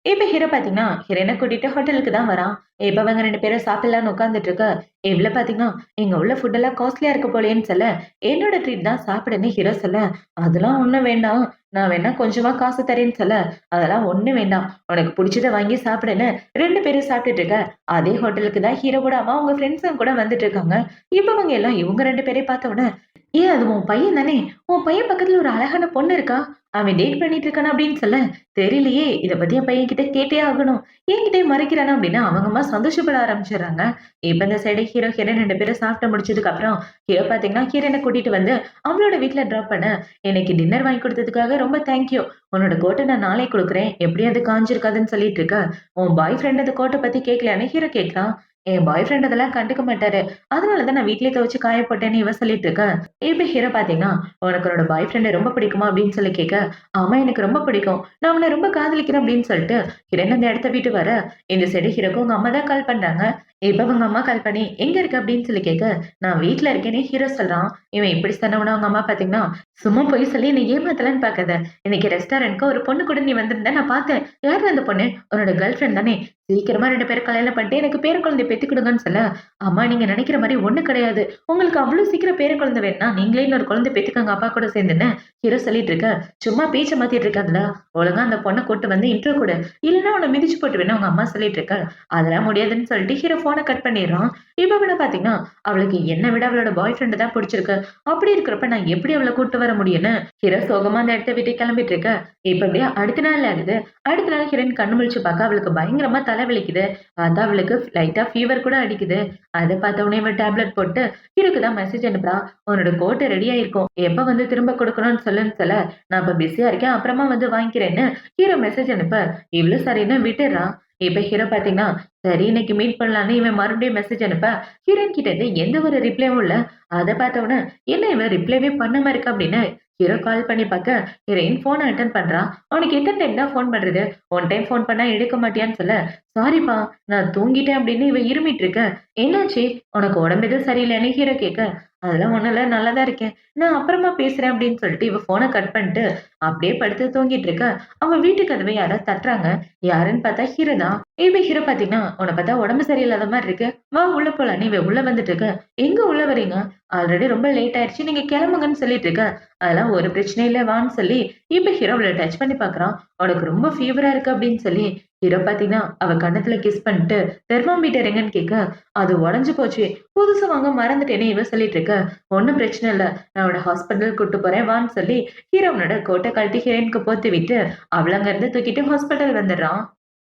இப்ப ஹீரோ பாத்தீங்கன்னா, ஹீரோயின கூட்டிட்டு ஹோட்டலுக்கு தான் வரான். இப்ப அவங்க 2 பேரும் சாப்பிடலான்னு உட்கார்ந்துட்டு இருக்க, இவ்ள பாத்தீங்கன்னா, இங்க உள்ள ஃபுட் எல்லாம் காஸ்ட்லியா இருக்கு போலயேன்னு சொல்ல, என்னோட ட்ரீட் தான் சாப்பிடுன்னு ஹீரோ சொல்ல, அதெல்லாம் ஒண்ணும் வேண்டாம். நான் வேணா கொஞ்சமா காசு தரேன்னு சொல்ல, அதெல்லாம் ஒண்ணும் வேண்டாம். உனக்கு புடிச்சத வாங்கி சாப்பிடுன்னு 2 பேரும் சாப்பிட்டுட்டு இருக்க, அதே ஹோட்டலுக்கு தான் ஹீரோவோட அம்மா அவங்க ஃப்ரெண்ட்ஸும் கூட வந்துட்டு இருக்காங்க. இப்ப அவங்க எல்லாம் இவங்க 2 பேரையும் பார்த்த உடனே, "ஏன் அது உன் பையன் தானே? உன் பையன் பக்கத்துல ஒரு அழகான பொண்ணு இருக்கா. அவன் டேட் பண்ணிட்டு இருக்கானா?" அப்படின்னு சொல்ல, "தெரியலையே. இத பத்தி என் பையன்கிட்ட கேட்டே ஆகணும். என்கிட்டயே மறைக்கிறானா?" அப்படின்னு அவங்க அம்மா சந்தோஷப்பட ஆரம்பிச்சுடுறாங்க. இப்ப இந்த சைடு ஹீரோ, ஹீரோயின் 2 பேரும் சாப்பிட்டு முடிச்சதுக்கு அப்புறம், ஹீரோ பாத்தீங்கன்னா, ஹீரோயின கூட்டிட்டு வந்து அவளோட வீட்ல டிராப் பண்ண, "இன்னைக்கு டின்னர் வாங்கி குடுத்ததுக்காக ரொம்ப தேங்க் யூ. உன்னோட கோட்ட நான் நாளைக்கு குடுக்குறேன். எப்படியும் அது காய்ஞ்சிருக்காதுன்னு சொல்லிட்டு இருக்க. உன் பாய் ஃப்ரெண்ட் அந்த கோட்ட பத்தி கேட்கலையான்னு?" ஹீரோ கேட்கிறான். "என் பாய் ஃப்ரெண்ட் அதெல்லாம் கண்டுக்க மாட்டாரு. அதனால தான் நான் வீட்லயே துவச்சு காய போட்டேன்னு" இவ சொல்லிட்டு இருக்க. இப்ப ஹீரோ பாத்தீங்கன்னா, "உனக்கு உன்னோட பாய் ஃப்ரெண்ட ரொம்ப பிடிக்குமா?" அப்படின்னு சொல்லி கேட்க, "ஆமா எனக்கு ரொம்ப பிடிக்கும். நான் அவன ரொம்ப காதலிக்கிறேன்" அப்படின்னு சொல்லிட்டு ஹீரோயின் அந்த இடத்த விட்டு வர, இந்த சைடு ஹீரோக்கு உங்க அம்மா தான் கால் பண்றாங்க. இப்ப அவங்க அம்மா கால் பண்ணி, "எங்க இருக்க?" அப்படின்னு சொல்லி கேட்க, "நான் வீட்ல இருக்கேன்னு" ஹீரோ சொல்றான். இவன் இப்படி சொன்னவுடனே அவங்க அம்மா பாத்தீங்கன்னா, "சும்மா பொய் சொல்லி என்னை ஏமாத்தலான்னு பாக்காத. இன்னைக்கு ரெஸ்டாரண்ட்க்கு ஒரு பொண்ணு கூட நீ வந்திருந்த நான் பார்த்தேன். யாரு அந்த பொண்ணு? உன்னோட கேர்ள் ஃபிரெண்ட் தானே? சீக்கிரமா 2 பேரும் கல்யாணம் பண்ணிட்டு எனக்கு பேர குழந்தை பெத்துக் குடுங்கன்னு" சொல்ல, "அம்மா நீங்க நினைக்கிற மாரி ஒண்ணும் கிடையாது. உங்களுக்கு அவ்ளோ சீக்கிரம் பேர குழந்தை வேணும்னா, நீங்களே இன்னொரு குழந்தை பெத்துக்கங்க அப்பா கூட சேர்ந்துன்னு" ஹீரோ சொல்லிட்டு இருக்க, "சும்மா பேச்ச மாத்திட்டு இருக்காதடா. ஒழுங்கா அந்த பொண்ண கூட்டு வந்து இன்ட்ரோ குடு. இல்லன்னா உன்ன மிதிச்சு போட்டுருவேன்னு" அவங்க அம்மா சொல்லிட்டு இருக்க. அதெல்லாம் முடியாதுன்னு சொல்லிட்டு ஹீரோ ஃபோன கட் பண்ணிடுறான். இப்ப கூட பாத்தீங்கன்னா, அவளுக்கு என்ன விட அவளோட பாய் ஃப்ரெண்ட் தான் புடிச்சிருக்கு. அப்படி இருக்கிறப்ப நான் எப்படி அவள கூட்டு வர முடியும்னு ஹீரோ சோகமா அந்த இடத்த விட்டு கிளம்பிட்டு இருக்க. இப்ப அப்படியே அடுத்த நாள் ஆகுது. அடுத்த நாள் ஹீரோயின் கண்ணு முழிச்சு பார்க்க அவளுக்கு பயங்கரமா தலை வலிக்குது. பார்த்தா அவளுக்கு லைட்டா ஃபீவர் கூட அடிக்குது. அத பார்த்த உடனே இவ டேப்லெட் போட்டு ஹீரோக்கு தான் மெசேஜ் அனுப்புறா. "உன்னோட கோட் ரெடி ஆயிருக்கும். எப்ப வந்து திரும்ப குடுக்கணும்னு சொல்லுன்னு" சொல்ல, "நான் இப்ப பிஸியா இருக்கேன். அப்புறமா வந்து வாங்கிக்கிறேன்னு" ஹீரோ மெசேஜ் அனுப்ப, இவளும் சரின்னு விட்டுர்றா. இப்ப ஹீரோ பாத்தீங்கன்னா, சரி இன்னைக்கு மீட் பண்ணலான்னு இவன் மறுபடியும் மெசேஜ் அனுப்ப, ஹீரோயின் கிட்ட இருந்து எந்த ஒரு ரிப்ளையும் இல்ல. அத பார்த்த உடனே, என்ன இவன் ரிப்ளைவே பண்ணாம இருக்கா அப்படின்னு ஹீரோ கால் பண்ணி பாக்க, ஹீரோயின் ஃபோன அட்டெண்ட் பண்றா. "உனக்கு எத்தன டைம் தான் ஃபோன் பண்றது? ஒன் டைம் ஃபோன் பண்ணா எடுக்க மாட்டியான்னு" சொல்ல, "சாரிப்பா நான் தூங்கிட்டேன்" அப்படின்னு இவ இருமிட்டு இருக்க. "என்னாச்சு? உனக்கு உடம்பு எதுவும் சரியில்லையான்னு?" ஹீரோ கேட்க, "அதெல்லாம் ஒண்ணும் இல்ல. நல்லா தான் இருக்கேன். நான் அப்புறமா பேசுறேன்" அப்படின்னு சொல்லிட்டு இவ ஃபோன கட் பண்ணிட்டு அப்படியே படுத்து தூங்கிட்டு இருக்க. அவ வீட்டு கதவை யாரோ தட்டுறாங்க. யாருன்னு பார்த்தா ஹீரோ தான். "ஏய் ஹீரோ பாத்தீங்கன்னா, உன்ன பார்த்தா உடம்பு சரியில்லாத மாரி இருக்கு. வா உள்ள போலான்னு" இவ உள்ள வந்துட்டு இருக்க. "எங்க உள்ள வரீங்க? ஆல்ரெடி ரொம்ப லேட் ஆயிருச்சு. நீங்க கிளம்புங்கன்னு" சொல்லிட்டு இருக்க. "அதெல்லாம் ஒரு பிரச்சனையும் இல்ல வான்னு" சொல்லி இப்ப ஹீரோ அவள டச் பண்ணி பார்க்குறான். "உனக்கு ரொம்ப ஃபீவரா இருக்கு" அப்படின்னு சொல்லி ஹீரோ பாத்தீங்கன்னா, அவ கன்னத்துல கிஸ் பண்ணிட்டு தெர்மாமீட்டர் எங்கன்னு கேட்க, "அது உடைஞ்சு போச்சு. புதுசு வாங்க மறந்துட்டேன்னு" இவ சொல்லிட்டு இருக்க. "ஒண்ணும் பிரச்சனை இல்ல. நான் உன்ன ஹாஸ்பிட்டல் கூட்டு போறேன் வான்னு" சொல்லி ஹீரோயினோட கோட்ட கழட்டி ஹீரோயினுக்கு போத்தி விட்டு அவள அங்க இருந்து தூக்கிட்டு ஹாஸ்பிட்டல் வந்துடுறான்.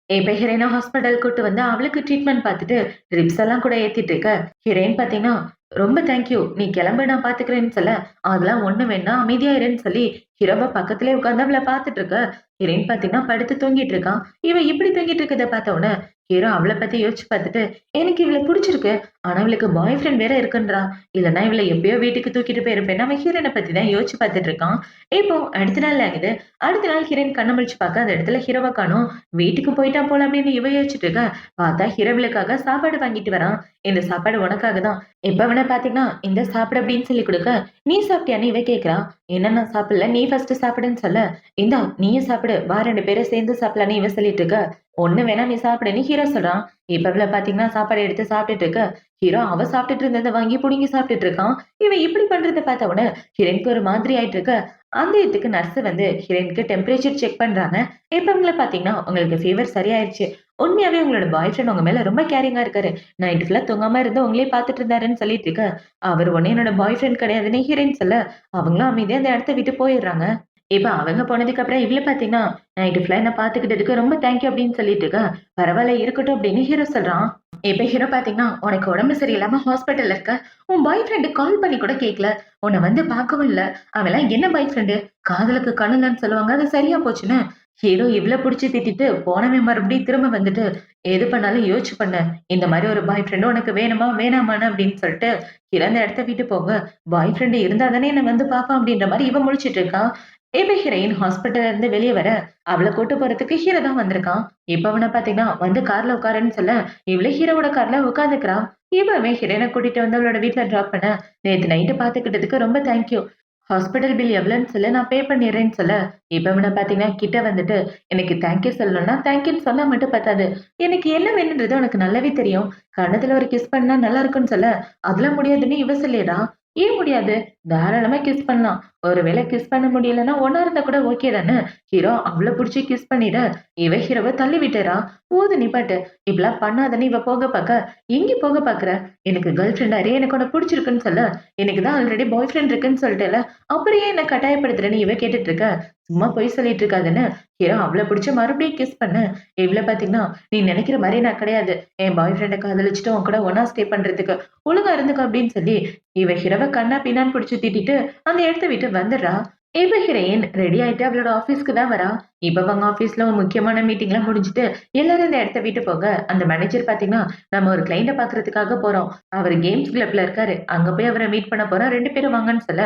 இப்ப ஹீரோயின ஹாஸ்பிட்டல் கூட்டு வந்து அவளுக்கு ட்ரீட்மெண்ட் பார்த்துட்டு ட்ரிப்ஸ் எல்லாம் கூட ஏத்திட்டு இருக்க. ஹீரோயின் பாத்தீங்கன்னா, "ரொம்ப தேங்க் யூ. நீ கிளம்பு நான் பாத்துக்கிறேன்னு" சொல்ல, "அதெல்லாம் ஒண்ணும் வேண்டாம். அமைதியா இருன்னு" சொல்லி ஹீரோவ பக்கத்திலேயே உட்கார்ந்து அவள பாத்துட்டு இருக்க. ஹீரோயின் பாத்தீங்கன்னா படுத்து தூங்கிட்டு இருக்கான். இவ இப்படி தூங்கிட்டு இருக்கத பார்த்த உடனே ஹீரோ அவள பத்தி யோசிச்சு பார்த்துட்டு, "எனக்கு இவள புடிச்சிருக்கு. ஆனா இவளுக்கு பாய் ஃப்ரெண்ட் வேற இருக்குன்றா. இல்லன்னா இவள எப்பயோ வீட்டுக்கு தூக்கிட்டு போயிருப்பேன்னு" அவன் ஹீரோயின பத்தி தான் யோசிச்சு பார்த்துட்டு இருக்கான். இப்போ அடுத்த நாள் ஆகுது. அடுத்த நாள் ஹீரோயின் கண்ண முழிச்சு பார்க்க அந்த இடத்துல ஹீரோவ காணோம். வீட்டுக்கு போயிட்டான் போல அப்படின்னு இவ யோசிச்சுட்டு இருக்க. பார்த்தா ஹீரோவிலுக்காக சாப்பாடு வாங்கிட்டு வரான். இந்த சாப்பாடு உனக்காக தான். இப்ப வேணா பாத்தீங்கன்னா, இந்த சாப்பிடு அப்படின்னு சொல்லி குடுக்க, நீ சாப்பிட்டியான்னு இவ கேட்கிறா. என்ன நான் சாப்பிடல. நீ ஃபர்ஸ்ட் சாப்பிடுன்னு சொல்ல, இந்தா நீயும் சாப்பிடு. வா 2 பேரும் சேர்ந்து சாப்பிடலான்னு இவ சொல்லிட்டு இருக்க. ஒண்ணு வேணா நீ சாப்பிடுன்னு ஹீரோ சொல்றான். இப்ப இவள பாத்தீங்கன்னா, சாப்பாடு எடுத்து சாப்பிட்டுட்டு இருக்க. ஹீரோ அவ சாப்பிட்டுட்டு இருந்தத வாங்கி புடுங்கி சாப்பிட்டுட்டு இருக்கான். இவன் இப்படி பண்றத பார்த்த உடனே ஹீரோயினுக்கு ஒரு மாதிரி ஆயிட்டு இருக்க. அந்த இடத்துக்கு நர்ஸ் வந்து ஹீரோயினுக்கு டெம்பரேச்சர் செக் பண்றாங்க. இப்ப இவங்கள பாத்தீங்கன்னா, உங்களுக்கு ஃபீவர் சரியாயிருச்சு. உண்மையாவே உங்களோட பாய் ஃப்ரெண்ட் உங்க மேல ரொம்ப கேரிங்கா இருக்காரு. நைட் ஃபுல்லா தூங்காம இருந்து உங்களயே பார்த்துட்டு இருந்தாருன்னு சொல்லிட்டு இருக்க. அவர் ஒண்ணும் என்னோட பாய் ஃப்ரெண்ட் கிடையாதுன்னு ஹீரோயின் சொல்ல, அவங்களும் அமைதியா அந்த இடத்த விட்டு போயிடுறாங்க. இப்ப அவங்க போனதுக்கு அப்புறம் இவள பாத்தீங்கன்னா, நைட் ஃபுல்லா என்ன பார்த்துக்கிட்டதுக்கு ரொம்ப தேங்க் யூ அப்படின்னு சொல்லிட்டு இருக்கா. பரவால்ல இருக்கட்டும் அப்படின்னு ஹீரோ சொல்றான். இப்ப ஹீரோ பாத்தீங்கன்னா, உனக்கு உடம்பு சரியில்லாம ஹாஸ்பிட்டல்ல இருக்க. உன் பாய் ஃப்ரெண்ட் கால் பண்ணி கூட கேட்கல. உன்ன வந்து பார்க்கவும் இல்ல. அவன்லாம் என்ன பாய் ஃப்ரெண்டு? காதலுக்கு கண்ணுலன்னு சொல்லுவாங்க. அது சரியா போச்சுன்னு. ஹீரோ இவ்ள புடிச்சு திட்டிட்டு போனவன் மறுபடியும் திரும்ப வந்துட்டு, எது பண்ணாலும் யோசிச்சு பண்ணு. இந்த மாரி ஒரு பாய் ஃப்ரெண்ட் உனக்கு வேணுமா? வேணாமான்னு அப்படின்னு சொல்லிட்டு, ஹீரோ அந்த இடத்த விட்டு போக, பாய் ஃப்ரெண்ட் இருந்தா தானே என்ன வந்து பார்ப்பான் அப்படின்ற மாரி இவன் முழிச்சுட்டு இருக்கா. இப்ப ஹீரோயின் ஹாஸ்பிட்டல்ல இருந்து வெளிய வர, அவள கூட்டு போறதுக்கு ஹீரோ தான் வந்திருக்கான். இப்ப அவன பாத்தீங்கன்னா, வந்து கார்ல உட்காருன்னு சொல்ல, இவளே ஹீரோவோட கார்ல உட்கார்ந்துக்கிறா. இவன் ஹீரோயின கூட்டிட்டு வந்து அவளோட வீட்ல டிராப் பண்ண, நேத்து நைட்டு பாத்துக்கிட்டதுக்கு ரொம்ப தேங்க் யூ. ஹாஸ்பிட்டல் பில் எவ்வளோன்னு சொல்லு நான் பே பண்ணிடுறேன்னு சொல்ல, இப்ப இவன பாத்தீங்கன்னா கிட்ட வந்துட்டு, எனக்கு தேங்க் யூ சொல்லணும்னா தேங்க்யூன்னு சொன்னா மட்டும் பத்தாது. எனக்கு என்ன வேணும்ன்றது உனக்கு நல்லாவே தெரியும். கன்னத்துல ஒரு கிஸ் பண்ணா நல்லா இருக்கும்னு சொல்ல, அதெல்லாம் முடியாதுன்னு இவ சொல்லிடுறா. ஏன் முடியாது? தாராளமா கிஸ் பண்ணலாம். ஒருவேளை கிஸ் பண்ண முடியலன்னா ஒண்ணா இருந்தா கூட ஓகே தானே. ஹீரோ அவள புடிச்சு கிஸ் பண்ணிட, இவ ஹீரோவ தள்ளி விட்டுறா. போதும் நிப்பாட்டு. இப்படிலாம் பண்ணாதன்னு இவ போக பாக்க, எங்க போக பாக்குற? எனக்கு கேர்ள் ஃப்ரெண்ட் அரே எனக்கு உன்ன புடிச்சிருக்குன்னு சொல்ல, எனக்கு தான் ஆல்ரெடி பாய் ஃப்ரெண்ட் இருக்குன்னு சொல்லிட்டேல. அப்புறம் ஏன் என்ன கட்டாயப்படுத்துறன்னு இவ கேட்டுட்டு இருக்க. சும்மா பொய் சொல்லிட்டு இருக்காதுன்னு ஹீரோ அவள புடிச்சு மறுபடியும் கிஸ் பண்ண, இவள பாத்தீங்கன்னா, நீ நினைக்கிற மாரி நான் கிடையாது. என் பாய் ஃப்ரெண்ட காதலிச்சுட்டு உன் கூட ஒண்ணா ஸ்டே பண்றதுக்கு. ஒழுங்கா இருந்துக்க அப்படின்னு சொல்லி, இவ ஹீரோவ கண்ணா பின்னான்னு புடிச்சு திட்டிட்டு அந்த இடத்த விட்டு வந்துடுறா. இப்ப ஹீரோயின் ரெடி ஆயிட்டு அவளோட ஆபீஸ்க்கு தான் வரா. இப்ப அவங்க ஆபீஸ்ல ஒரு முக்கியமான மீட்டிங்லாம் முடிஞ்சுட்டு எல்லாரும் இந்த இடத்த விட்டு போக, அந்த மேனேஜர் பாத்தீங்கன்னா, நம்ம ஒரு கிளையண்ட்ட பாக்குறதுக்காக போறோம். அவரு கேம்ஸ் கிளப்ல இருக்காரு. அங்க போய் அவர மீட் பண்ண போறோம். 2 பேரும் வாங்கன்னு சொல்ல,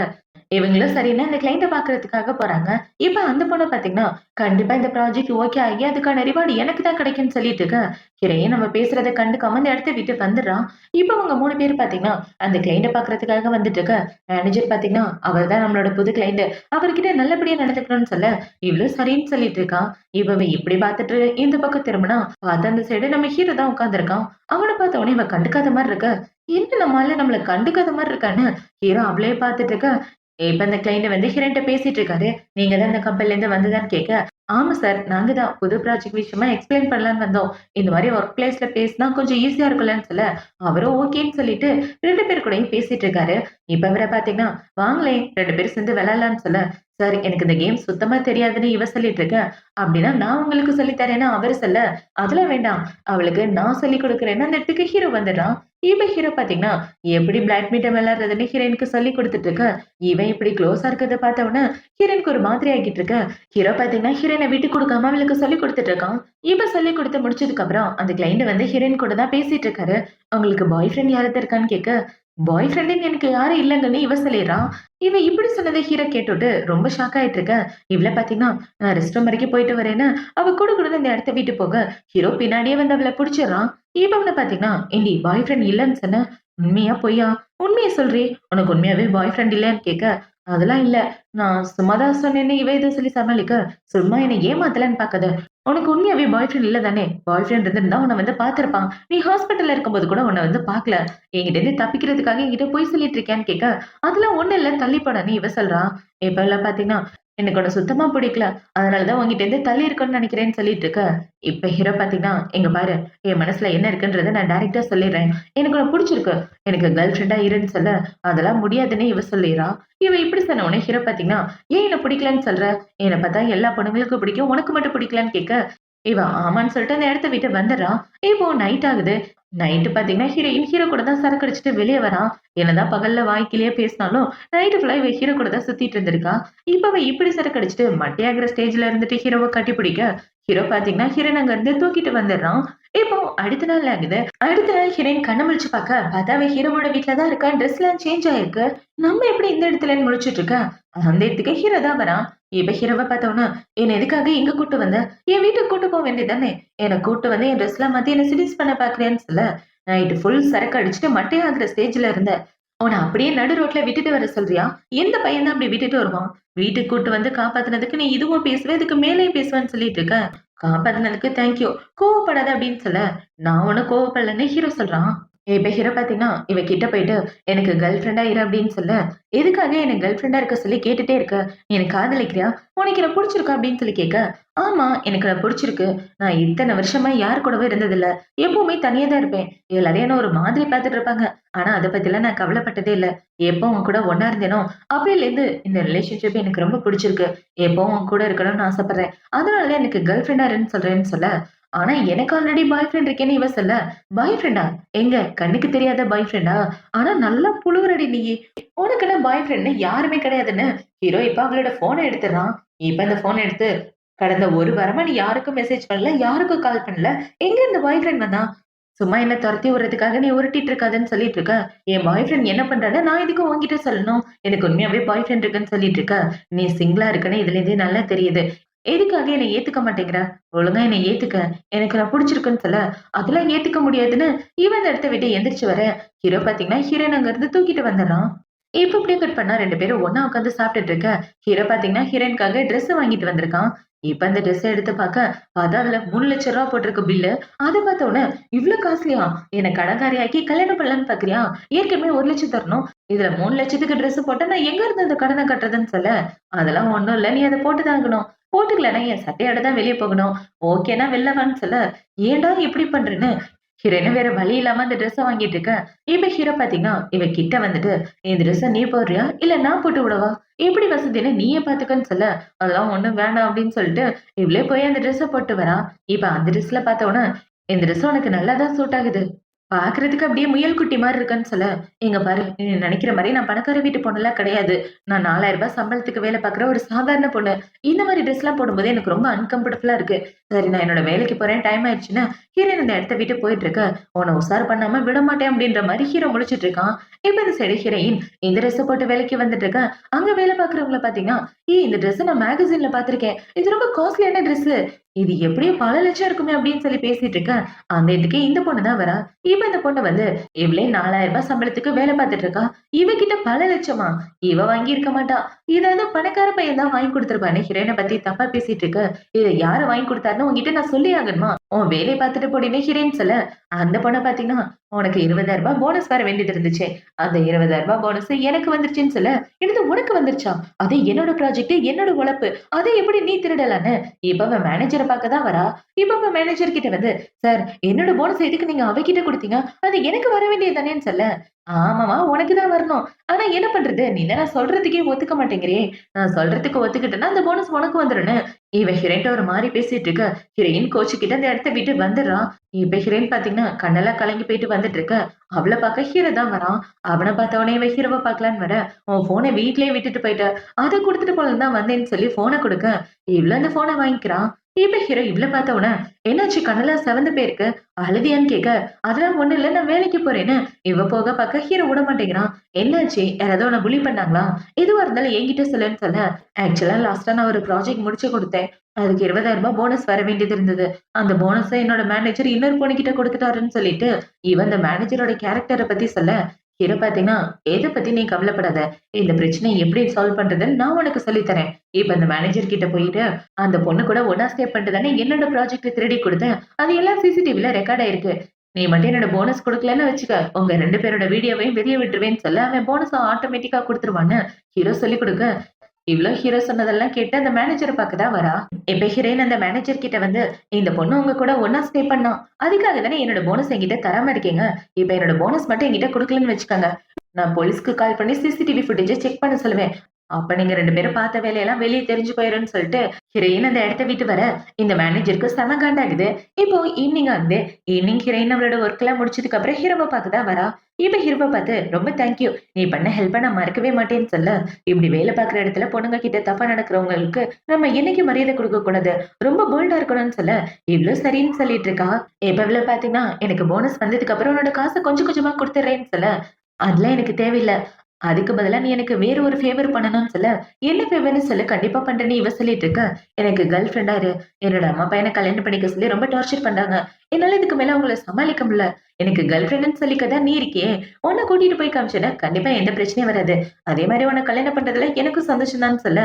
இவங்களும் சரின்னு அந்த கிளையண்ட்ட பாக்குறதுக்காக போறாங்க. இப்ப அந்த பொண்ணு பாத்தீங்கன்னா, கண்டிப்பா இந்த ப்ராஜெக்ட் ஓகே ஆகி அதுக்கான ரிவார்ட் எனக்கு தான் கிடைக்கும்னு சொல்லிட்டு இருக்க. ஹீரோயின் நம்ம பேசுறத கண்டுக்காம அந்த இடத்த விட்டு வந்துடுறா. இப்ப அவங்க 3 பேர் பாத்தீங்கன்னா, அந்த கிளையண்ட்ட பாக்குறதுக்காக வந்துட்டு இருக்க. மேனேஜர் பாத்தீங்கன்னா, அவர் தான் நம்மளோட புது கிளையண்ட். அவர்கிட்ட நல்லபடியா நடந்துக்கணும்னு சொல்ல, இவளும் சரின்னு சொல்லிட்டு இருக்கா. இவ இப்படி பாத்துட்டு இந்த பக்கம் திரும்பினா, பார்த்தா அந்த சைடு நம்ம ஹீரோ தான் உட்கார்ந்திருக்கான். அவன பார்த்த உடனே இவ கண்டுக்காத மாரி இருக்க. என்ன நம்ம ஆளு நம்மள கண்டுக்காத மாரி இருக்கான்னு ஹீரோ அவளே பார்த்துட்டு இருக்க. இப்ப அந்த கிளையண்ட் வந்து ஹீரோயின்ட்ட பேசிட்டு இருக்காரு. நீங்க தான் இந்த கம்பெனில இருந்து வந்ததான்னு கேட்க, ஆமா சார். நாங்க தான் புது ப்ராஜெக்ட் விஷயமா எக்ஸ்பிளைன் பண்ணலான்னு வந்தோம். இந்த மாரி வொர்க் பிளேஸ்ல பேசினா கொஞ்சம் ஈஸியா இருக்கும்லன்னு சொல்ல, அவரும் ஓகேன்னு சொல்லிட்டு 2 பேர் கூடயும் பேசிட்டு இருக்காரு. இப்ப இவர பார்த்தீங்கன்னா, வாங்களேன் 2 பேரும் சேர்ந்து விளையாடலான்னு சொல்ல, சார் எனக்கு இந்த கேம் சுத்தமா தெரியாதுன்னு இவ சொல்லிட்டு இருக்க. அப்படின்னா நான் உங்களுக்கு சொல்லி தரேன்னு அவரு சொல்ல, அதெல்லாம் வேண்டாம். அவளுக்கு நான் சொல்லிக் குடுக்குறேன்னு அந்த இடத்துக்கு ஹீரோ வந்துடுறான். இப்ப ஹீரோ பார்த்தீங்கன்னா, எப்படி பேட்மிண்டன் விளையாடுறதுன்னு ஹீரோயினுக்கு சொல்லிக் குடுத்துட்டு இருக்க. இவன் இப்படி க்ளோஸா இருக்கிறத பார்த்த உடனே ஹீரோயினுக்கு ஒரு மாதிரி ஆகிட்டு இருக்க. ஹீரோ பார்த்தீங்கன்னா, ஹீரோயின விட்டு குடுக்காம அவளுக்கு சொல்லிக் குடுத்துட்டு இருக்கான். இவ சொல்லிக் குடுத்து முடிச்சதுக்கு அப்புறம் அந்த கிளையண்ட் வந்து ஹீரோயின் கூட தான் பேசிட்டு இருக்காரு. உங்களுக்கு பாய் ஃப்ரெண்ட் யாராவது இருக்கான்னு கேட்க, பாய் ஃப்ரெண்டுன்னு எனக்கு யாரும் இல்லங்கன்னு இவ சொல்லிடுறா. இவ இப்படி சொன்னத ஹீரோ கேட்டுட்டு ரொம்ப ஷாக் ஆயிட்டு இருக்க. இவள பார்த்தீங்கன்னா, நான் ரெஸ்ட் ரூம் வரைக்கும் போயிட்டு வரேன்னு அவ குடுகுடுன்னு அந்த இடத்த விட்டு போக, ஹீரோ பின்னாடியே வந்து அவள புடிச்சிடுறான். இப்ப அவன பார்த்தீங்கன்னா, ஏண்டி பாய் ஃப்ரெண்ட் இல்லன்னு சொன்ன? உண்மையா பொய்யா? உண்மைய சொல்றி. உனக்கு உண்மையாவே பாய் ஃப்ரெண்ட் இல்லையான்னு கேட்க, அதெல்லாம் இல்ல. நான் சும்மா தான் சொன்னேன்னு இவ ஏதோ சொல்லி சமாளிக்க, சும்மா என்ன ஏமாத்தலன்னு பாக்காத. உனக்கு உண்மையாவே பாய் ஃப்ரெண்ட் இல்ல தானே? பாய் ஃப்ரெண்ட் இருந்திருந்தா உன்ன வந்து பார்த்திருப்பான். நீ ஹாஸ்பிட்டல்ல இருக்கும்போது கூட உன்ன வந்து பார்க்கல. என்கிட்ட இருந்து தப்பிக்கிறதுக்காக என்கிட்ட பொய் சொல்லிட்டு இருக்கியான்னு கேட்க, அதெல்லாம் ஒண்ணும் இல்ல தள்ளி போடான்னு இவ சொல்றா. இப்பல்லாம் பார்த்தீங்கன்னா, எனக்கு உன்ன சுத்தமா பிடிக்கல. அதனால தான் உன்கிட்ட இருந்து தள்ளி இருக்கணும்னு நினைக்கிறேன்னு சொல்லிட்டு இருக்க. இப்ப ஹீரோ பார்த்தீங்கன்னா, இங்க பாரு என் மனசுல என்ன இருக்குன்றத நான் டைரக்ட்டா சொல்லிடுறேன். எனக்கு உன்ன புடிச்சிருக்கு. எனக்கு கேர்ள் ஃப்ரெண்டா இருன்னு சொல்ல, அதெல்லாம் முடியாதுன்னு இவ சொல்லிறா. இவ இப்படி சொன்ன உடனே ஹீரோ பார்த்தீங்கன்னா, ஏன் என்ன பிடிக்கலன்னு சொல்ற? என்ன பார்த்தா எல்லா பொண்ணுங்களுக்கும் பிடிக்கும். உனக்கு மட்டும் பிடிக்கலன்னு கேட்க, இவ ஆமான்னு சொல்லிட்டு அந்த இடத்த விட்டு வந்துடுறா. இப்போ நைட் ஆகுது. நைட்டு பார்த்தீங்கன்னா, ஹீரோயின் ஹீரோ கூட தான் சரக்கு அடிச்சுட்டு வெளிய வரா. என்னதான் பகல்ல வாய்க்கிலேயே பேசினாலும், நைட்டு ஃபுல்லா இவ ஹீரோ கூட தான் சுத்திட்டு இருந்திருக்கா. இப்ப அவ இப்படி சரக்கு அடிச்சுட்டு மட்டையாகிற ஸ்டேஜ்ல இருந்துட்டு ஹீரோவ கட்டிப்பிடிக்க, ஹீரோ பார்த்தீங்கன்னா, ஹீரோயின் அங்க இருந்து தூக்கிட்டு வந்துடுறான். இப்போ அடுத்த நாள் ஆகுது. அடுத்த நாள் ஹீரோயின் கண்ண முழிச்சு பார்த்தா அவ ஹீரோவோட வீட்ல தான் இருக்கா. ட்ரெஸ்லாம் சேஞ்ச் ஆயிருக்கு. நம்ம எப்படி இந்த இடத்துலன்னு முழிச்சுட்டு இருக்க? அந்த இடத்துக்கு ஹீரோ தான் வரான். இப்ப ஹீரோவ பார்த்தோன்னா, "என்ன எதுக்காக இங்க கூட்டு வந்த? என் வீட்டுக்கு கூட்டு போ வேண்டியது தானே? என்ன கூட்டு வந்து என் ட்ரெஸ்லாம் மாத்தி என்ன செடியூஸ் பண்ண பார்க்குறியான்னு" சொல்ல, நைட்டு ஃபுல் சரக்கு அடிச்சுட்டு மட்டையாகுற ஸ்டேஜ்ல இருந்த. உன்ன அப்படியே நடு ரோட்ல விட்டுட்டு வர சொல்றியா? எந்த பையன் தான் அப்படி விட்டுட்டு வருவான்? வீட்டுக்கு கூட்டு வந்து காப்பாத்துனதுக்கு நீ இதுவும் பேசுவ, இதுக்கு மேலயும் பேசுவேன்னு சொல்லிட்டு இருக்க. காப்பாத்துனதுக்கு தேங்க் யூ. கோவப்படாத அப்படின்னு சொல்ல, நான் ஒண்ணும் கோவப்படலன்னு ஹீரோ சொல்றான். இப்ப ஹீரோ பாத்தீங்கன்னா, இவ கிட்ட போயிட்டு, "எனக்கு கேர்ள் ஃபிரெண்டா இரு" அப்படின்னு சொல்ல, "எதுக்காக என்ன கேர்ள் ஃபிரெண்டா இருக்க சொல்லி கேட்டுட்டே இருக்க? நீ என்ன காதலிக்கிறியா? உனக்கு என்ன புடிச்சிருக்கா?" அப்படின்னு சொல்லி கேட்க, "ஆமா, எனக்கு என்ன புடிச்சிருக்கு. நான் இத்தன வருஷமா யார் கூடவும் இருந்ததில்ல. எப்பவுமே தனியா தான் இருப்பேன். எல்லாரும் என்ன ஒரு மாதிரி பாத்துட்டு இருப்பாங்க. ஆனா அத பத்திலாம் நான் கவலைப்பட்டதே இல்ல. எப்போ உன் கூட ஒண்ணா இருந்தேனோ, அப்பயிலேருந்து இந்த ரிலேஷன்ஷிப் எனக்கு ரொம்ப புடிச்சிருக்கு. எப்பவும் உன் கூட இருக்கணும்னு ஆசைப்படுறேன். அதனால தான் எனக்கு கேர்ள் ஃபிரெண்டா இருன்னு சொல்றேன்னு" சொல்ல, "ஆனா எனக்கு ஆல்ரெடி பாய் ஃபிரெண்ட் இருக்கேன்னு" இவ சொல்ல, "பாய் ஃபிரெண்டா? எங்க கண்ணுக்கு தெரியாத பாய் ஃபிரெண்டா? ஆனா நல்லா புழுவுறடி நீயி. உனக்குன்னு பாய் ஃபிரெண்ட்ன்னு யாருமே கிடையாதுன்னு" ஹீரோ இப்ப அவளோட ஃபோன எடுத்துடுறான். இப்ப அந்த ஃபோன எடுத்து, "கடந்த 1 வாரமா நீ யாருக்கும் மெசேஜ் பண்ணல, யாருக்கும் கால் பண்ணல. எங்க இந்த பாய் ஃபிரெண்ட் வந்தான்? சும்மா என்ன தொரத்தி விடுறதுக்காக நீ உருட்டிட்டு இருக்காதன்னு சொல்லிட்டு இருக்க. என் பாய் ஃபிரெண்ட் என்ன பண்றான்னு நான் எதுக்கு உன்கிட்ட சொல்லணும்? எனக்கு உண்மையாவே பாய் ஃபிரெண்ட் இருக்குன்னு சொல்லிட்டு இருக்க. நீ சிங்கிளா இருக்கன்னு இதுலேருந்தே நல்லா தெரியுது. எதுக்காக என்ன ஏத்துக்க மாட்டேங்கிற? ஒழுங்கா என்ன ஏத்துக்க. எனக்கு நான் புடிச்சிருக்குன்னு சொல்ல, அதெல்லாம் ஏத்துக்க முடியாதுன்னு இவன் அந்த இடத்த விட்டு எந்திரிச்சு வர, ஹீரோ பாத்தீங்கன்னா, ஹீரோயின் அங்கிருந்து தூக்கிட்டு வந்துடுறான். இப்ப இப்படியே கட் பண்ணா 2 பேரும் ஒண்ணா உட்கார்ந்து சாப்பிட்டுட்டு இருக்க, ஹீரோ பாத்தீங்கன்னா, ஹீரோயினுக்காக ட்ரெஸ் வாங்கிட்டு வந்திருக்கான். இப்ப அந்த ட்ரெஸ் எடுத்து பாக்க, பார்த்தா அதுல ரூ. 3,00,000 போட்டிருக்கு பில்லு. அத பார்த்த உடனே, "இவ்ளோ காஸ்ட்லியா? என்ன கடன்காரி ஆக்கி கல்யாணம் பண்ணலான்னு பாக்குறியா? ஏற்கனவே 1,00,000 தரணும். இதுல 3,00,000க்கு ட்ரெஸ் போட்டா நான் எங்க இருந்து அந்த கடன கட்டுறதுன்னு" சொல்ல, "அதெல்லாம் ஒண்ணும் இல்ல. நீ அத போட்டு தான் ஆகணும். போட்டுக்கலன்னா என் சட்டையோட தான் வெளிய போகணும். ஓகேன்னா வெளில வான்னு" சொல்ல, "ஏன்டா இப்படி பண்றேன்னு" ஹீரோயினும் வேற வழி இல்லாம அந்த ட்ரெஸ்ஸ வாங்கிட்டு இருக்க. இப்ப ஹீரோ பாத்தீங்கன்னா, இவ கிட்ட வந்துட்டு, "இந்த ட்ரெஸ்ஸ நீ போடுறியா? இல்ல நான் போட்டு விடவா? எப்படி வசதின்னு நீயே பாத்துக்கன்னு" சொல்ல, "அதெல்லாம் ஒண்ணும் வேணாம்" அப்படின்னு சொல்லிட்டு, இவளே போய் அந்த ட்ரெஸ்ஸ போட்டு வரா. இப்ப அந்த ட்ரெஸ்ல பாத்த உடனே, "இந்த ட்ரெஸ் உனக்கு நல்லா தான் சூட் ஆகுது. பாக்குறதுக்கு அப்படியே முயல் குட்டி மாரி இருக்கன்னு" சொல்ல, "இங்க பாரு, நீ நினைக்கிற மாரி நான் பணக்கார வீட்டு பொண்ணுலாம் கிடையாது. நான் ரூ. 4,000 சம்பளத்துக்கு வேலை பாக்குற ஒரு சாதாரண பொண்ணு. இந்த மாரி ட்ரெஸ்லாம் போடும்போது எனக்கு ரொம்ப அன்கம்ஃபர்டபுளா இருக்கு. சரி நான் என்னோட வேலைக்கு போறேன். டைம் ஆயிடுச்சுன்னு" ஹீரோயின் அந்த இடத்த விட்டு போயிட்டு இருக்க, "உன்ன உசார் பண்ணாம விடமாட்டேன்" அப்படின்ற மாரி ஹீரோ முழிச்சுட்டு இருக்கான். இப்ப இந்த சைடு ஹீரோயின் இந்த ட்ரெஸ்ஸ போட்டு வேலைக்கு வந்துட்டு இருக்க, அங்க வேலை பாக்குறவங்கள பாத்தீங்கன்னா, "ஏய் இந்த ட்ரெஸ் நான் மேகசின்ல பாத்துருக்கேன். இது ரொம்ப காஸ்ட்லியான ட்ரெஸ்ஸு. இது எப்படியும் பல லட்சம் இருக்குமே" அப்படின்னு சொல்லி பேசிட்டு இருக்க, அந்த இடத்துக்கு இந்த பொண்ணு தான் வரா. இப்ப இந்த பொண்ணு வந்து, இவளே ரூ. 4,000 சம்பளத்துக்கு வேலை பார்த்துட்டு இருக்கா. இவகிட்ட பல லட்சமா? இவ வாங்கியிருக்க மாட்டா. இதாவது பணக்கார பையன் தான் வாங்கி குடுத்துருப்பான்னு ஹீரோயின பத்தி தப்பா பேசிட்டு இருக்க. இத யாரு வாங்கி குடுத்தாருன்னு உன்கிட்ட நான் சொல்லியே ஆகணுமா? உன் வேலைய பார்த்துட்டு போடின்னு ஹீரோயின் சொல்ல, அந்த பொண்ண பார்த்தீங்கன்னா, உனக்கு ரூ. 20,000 போனஸ் வர வேண்டியது இருந்துச்சே. அந்த ரூ. 20,000 போனஸ் எனக்கு வந்துருச்சுன்னு சொல்ல, என்னது உனக்கு வந்துருச்சா? அது என்னோட ப்ராஜெக்ட், என்னோட உழைப்பு. அத எப்படி நீ திருடலான்னு? இப்ப அவ மேனேஜர பார்க்க தான் வரா. இப்ப அவ மேனேஜர் கிட்ட வந்து, "சார் என்னோட போனஸ் எதுக்கு நீங்க அவகிட்ட குடுத்தீங்க? அது எனக்கு வர வேண்டியது தானேன்னு" சொல்ல, "ஆமாமா உனக்கு தான் வரணும். ஆனா என்ன பண்றது? நீ தான் நான் சொல்றதுக்கே ஒத்துக்க மாட்டேங்கிறியே! நான் சொல்றதுக்கு ஒத்துக்கிட்டேன்னா அந்த போனஸ் உனக்கு வந்துரும்ன்னு" இவ ஹீரோயின்ட்ட ஒரு மாரி பேசிட்டு இருக்க, ஹீரோயின் கோச்சுக்கிட்டு அந்த இடத்த விட்டு வந்துடுறா. இப்ப ஹீரோயின் பார்த்தீங்கன்னா, கண்ணெல்லாம் கலங்கி போயிட்டு வந்துட்டு இருக்க, அவள பார்க்க ஹீரோ தான் வரான். அவன பார்த்த உடனே இவ ஹீரோவ பார்க்கலான்னு வர, "உன் ஃபோன வீட்லயே விட்டுட்டு போயிட்ட. அத குடுத்துட்டு போலான்னு தான் வந்தேன்னு" சொல்லி ஃபோன குடுக்க, இவளும் அந்த ஃபோன வாங்கிக்கிறா. இப்ப ஹீரோ இவள பார்த்த உடனே, "என்னாச்சு கண்ணெல்லாம் சிவந்து போயிருக்கு. அழுதியான்னு?" கேட்க, "அதெல்லாம் ஒண்ணும் இல்ல. நான் வேலைக்கு போறேன்னு" இவ போக பார்க்க ஹீரோ விடமாட்டேங்கிறான். "என்னாச்சு? யாராவது உன்ன புல்லி பண்ணாங்களா? எதுவா இருந்தாலும் என்கிட்ட சொல்லுன்னு" சொல்ல, "ஆக்சுவலா லாஸ்ட்டா நான் ஒரு ப்ராஜெக்ட் முடிச்சு குடுத்தேன். அதுக்கு ரூ. 20,000 போனஸ் வர வேண்டியது இருந்தது. அந்த போனஸ என்னோட மேனேஜர் இன்னொரு பொண்ணுகிட்ட குடுத்துட்டாருன்னு" சொல்லிட்டு, இவ அந்த மேனேஜரோட கேரக்டர பத்தி சொல்ல, ஹீரோ பார்த்தீங்கன்னா, "எத பத்தி நீ கவலைப்படாத. இந்த பிரச்சனைய எப்படி சால்வ் பண்றதுன்னு நான் உனக்கு சொல்லி தரேன்." இப்ப அந்த மேனேஜர் கிட்ட போயிட்டு, "அந்த பொண்ணு கூட ஒண்ணா ஸ்டே பண்ணிட்டு தானே என்னோட ப்ராஜெக்ட்ட திருடி குடுத்தேன். அது எல்லாம் சிசிடிவில ரெக்கார்ட் ஆயிருக்கு. நீ மட்டும் என்னோட போனஸ் குடுக்கலன்னு வச்சுக்க, உங்க 2 பேரோட வீடியோவையும் வெளிய விட்டுருவேன்னு" சொல்ல, அவன் போனஸ ஆட்டோமேட்டிக்கா குடுத்துருவான்னு ஹீரோ சொல்லிக் குடுக்க, இவ்ளோ ஹீரோ சொன்னதெல்லாம் கேட்டு அந்த மேனேஜர பார்க்க தான் வரா. இப்ப ஹீரோயின் அந்த மேனேஜர் கிட்ட வந்து, "இந்த பொண்ணு உங்க கூட ஒண்ணா ஸ்டே பண்ணா. அதுக்காக தானே என்னோட போனஸ் என்கிட்ட தராம இருக்கீங்க. இப்ப என்னோட போனஸ் மட்டும் என்கிட்ட குடுக்கலன்னு வச்சுக்கோங்க. நான் போலீஸ்க்கு கால் பண்ணி சிசிடிவி ஃபுட்டேஜ செக் பண்ண சொல்லுவேன். அப்ப நீங்க 2 பேரும் பார்த்த வேலையெல்லாம் வெளிய தெரிஞ்சு போயிரும்ன்னு" சொல்லிட்டு, ஹீரோயின் அந்த இடத்த விட்டு வர, இந்த மேனேஜருக்கு செம காண்டாகுது. இப்போ ஈவ்னிங் ஆகுது. ஈவ்னிங் ஹீரோயின் அவளோட ஒர்க்லாம் முடிச்சதுக்கு அப்புறம் ஹீரோவ பார்க்க தான் வரா. இப்ப ஹீரோவ பார்த்து, "ரொம்ப தேங்க் யூ. நீ பண்ண ஹெல்ப்ப நான் மறக்கவே மாட்டேன்னு" சொல்ல, இப்படி வேலை பார்க்குற இடத்துல பொண்ணுங்க கிட்ட தப்பா நடக்கிறவங்களுக்கு நம்ம என்னைக்கும் மரியாதை குடுக்கக் கூடாது. ரொம்ப போல்டா இருக்கணும்னு சொல்ல, இவ்ளும் சரின்னு சொல்லிட்டு இருக்கா. இப்ப இவள பார்த்தீங்கன்னா, "எனக்கு போனஸ் வந்ததுக்கு அப்புறம் உன்னோட காச கொஞ்சம் கொஞ்சமா குடுத்துடுறேன்னு" சொல்ல, "அதெல்லாம் எனக்கு தேவையில்ல. அதுக்கு பதிலா நீ எனக்கு வேற ஒரு ஃபேவர் பண்ணணும்னு சொல்ல, என்ன ஃபேவர்ன்னு சொல்லு கண்டிப்பா பண்றேன்னு இவ சொல்லிட்டு இருக்க. எனக்கு கேர்ள் ஃபிரெண்டா இரு. என்னோட அம்மா பையன கல்யாணம் பண்ணிக்க சொல்லி ரொம்ப டார்ச்சர் பண்றாங்க. என்னால இதுக்கு மேல அவங்கள சமாளிக்க முடியல. எனக்கு கேர்ள் ஃபிரெண்ட்ன்னு சொல்லிக்க தான் நீ இருக்கியே. உன்ன கூட்டிட்டு போய் காமிச்சேன்னா கண்டிப்பா எந்த பிரச்சனையும் வராது. அதே மாரி உன்ன கல்யாணம் பண்றதுல எனக்கும் சந்தோஷம் தான்னு சொல்ல,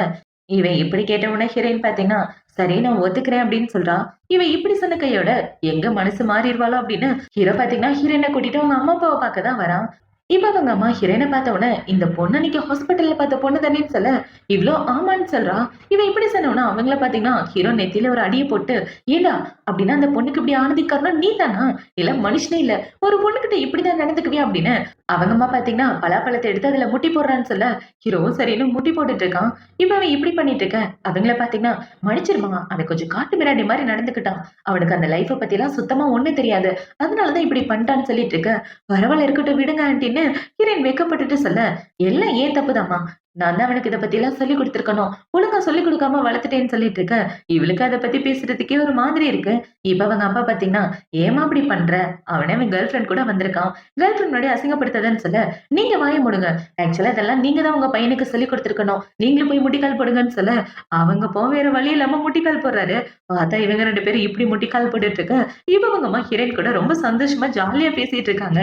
இவன் இப்படி கேட்ட உடனே ஹீரோயின் பாத்தீங்கன்னா, சரி நான் ஒத்துக்கிறேன் அப்படின்னு சொல்றா. இவன் இப்படி சொன்ன கையோட எங்க மனசு மாறிருவாளோ அப்படின்னு ஹீரோ பாத்தீங்கன்னா ஹீரோயின கூட்டிட்டு அவங்க அம்மா அப்பாவ பாக்க தான் வரான். இப்ப அவங்க அம்மா ஹீரோயின பார்த்த உடனே, இந்த பொண்ணு அன்னைக்கு ஹாஸ்பிட்டல்ல பார்த்த பொண்ணு தானேன்னு சொல்ல, இவ்ளோ ஆமான்னு சொல்றா. இவன் இப்படி சொன்ன உடனே அவங்கள பார்த்தீங்கன்னா, ஹீரோ நெத்தியில ஒரு அடிய போட்டு, "ஏன்டா அப்படின்னா அந்த பொண்ணுக்கு இப்படி ஆனதுக்கு காரணம் நீ தானா? இல்ல மனுஷனே இல்ல. ஒரு பொண்ணுகிட்ட இப்படிதான் நடந்துக்குவியா?" அப்படின்னு அவங்க அம்மா பார்த்தீங்கன்னா, பலாப்பழத்த எடுத்து அதுல முட்டி போடுறான்னு சொல்ல, ஹீரோவும் சரின்னு முட்டி போட்டுட்டு இருக்கான். இப்ப அவன் இப்படி பண்ணிட்டு இருக்க, அவங்கள பார்த்தீங்கன்னா, "மன்னிச்சிருமா, அவன் கொஞ்சம் காட்டு மிராண்டி மாரி நடந்துக்கிட்டான். அவனுக்கு அந்த லைஃப்ப பத்திலாம் சுத்தமா ஒண்ணும் தெரியாது. அதனால தான் இப்படி பண்ணிட்டான்னு" சொல்லிட்டு இருக்க. "பரவால்ல இருக்கட்டும் விடுங்க ஆன்ட்டின்னு" ஹீரோயின் வெட்கப்பட்டுட்டு சொல்ல, "எல்லாம் ஏன் தப்புதாம்மா. நான் தான் அவனுக்கு இத பத்திலாம் சொல்லிக் குடுத்துருக்கணும். ஒழுங்கா சொல்லிக் குடுக்காம வளர்த்துட்டேன்னு" சொல்லிட்டு இருக்க. இவளுக்கு அத பத்தி பேசுறதுக்கே ஒரு மாதிரி இருக்கு. இப்ப அவங்க அப்பா பாத்தீங்கன்னா, "ஏம்மா இப்படி பண்ற? அவனே அவன் கேர்ள் ஃபிரெண்ட் கூட வந்திருக்கான். கேர்ள் ஃபிரெண்ட் முன்னாடி அசிங்கப்படுத்தாதன்னு" சொல்ல, "நீங்க வாய மூடுங்க. ஆக்சுவலா இதெல்லாம் நீங்க தான் உங்க பையனுக்கு சொல்லிக் குடுத்துருக்கணும். நீங்களும் போய் முட்டிக்கால் போடுங்கன்னு" சொல்ல, அவங்க வேற வழி இல்லாம முட்டிக்கால் போடுறாரு. பார்த்தா இவங்க 2 பேரும் இப்படி முட்டிக்கால் போட்டுட்டு இருக்க, இப்ப அவங்க அம்மா ஹீரோயின் கூட ரொம்ப சந்தோஷமா ஜாலியா பேசிட்டு இருக்காங்க.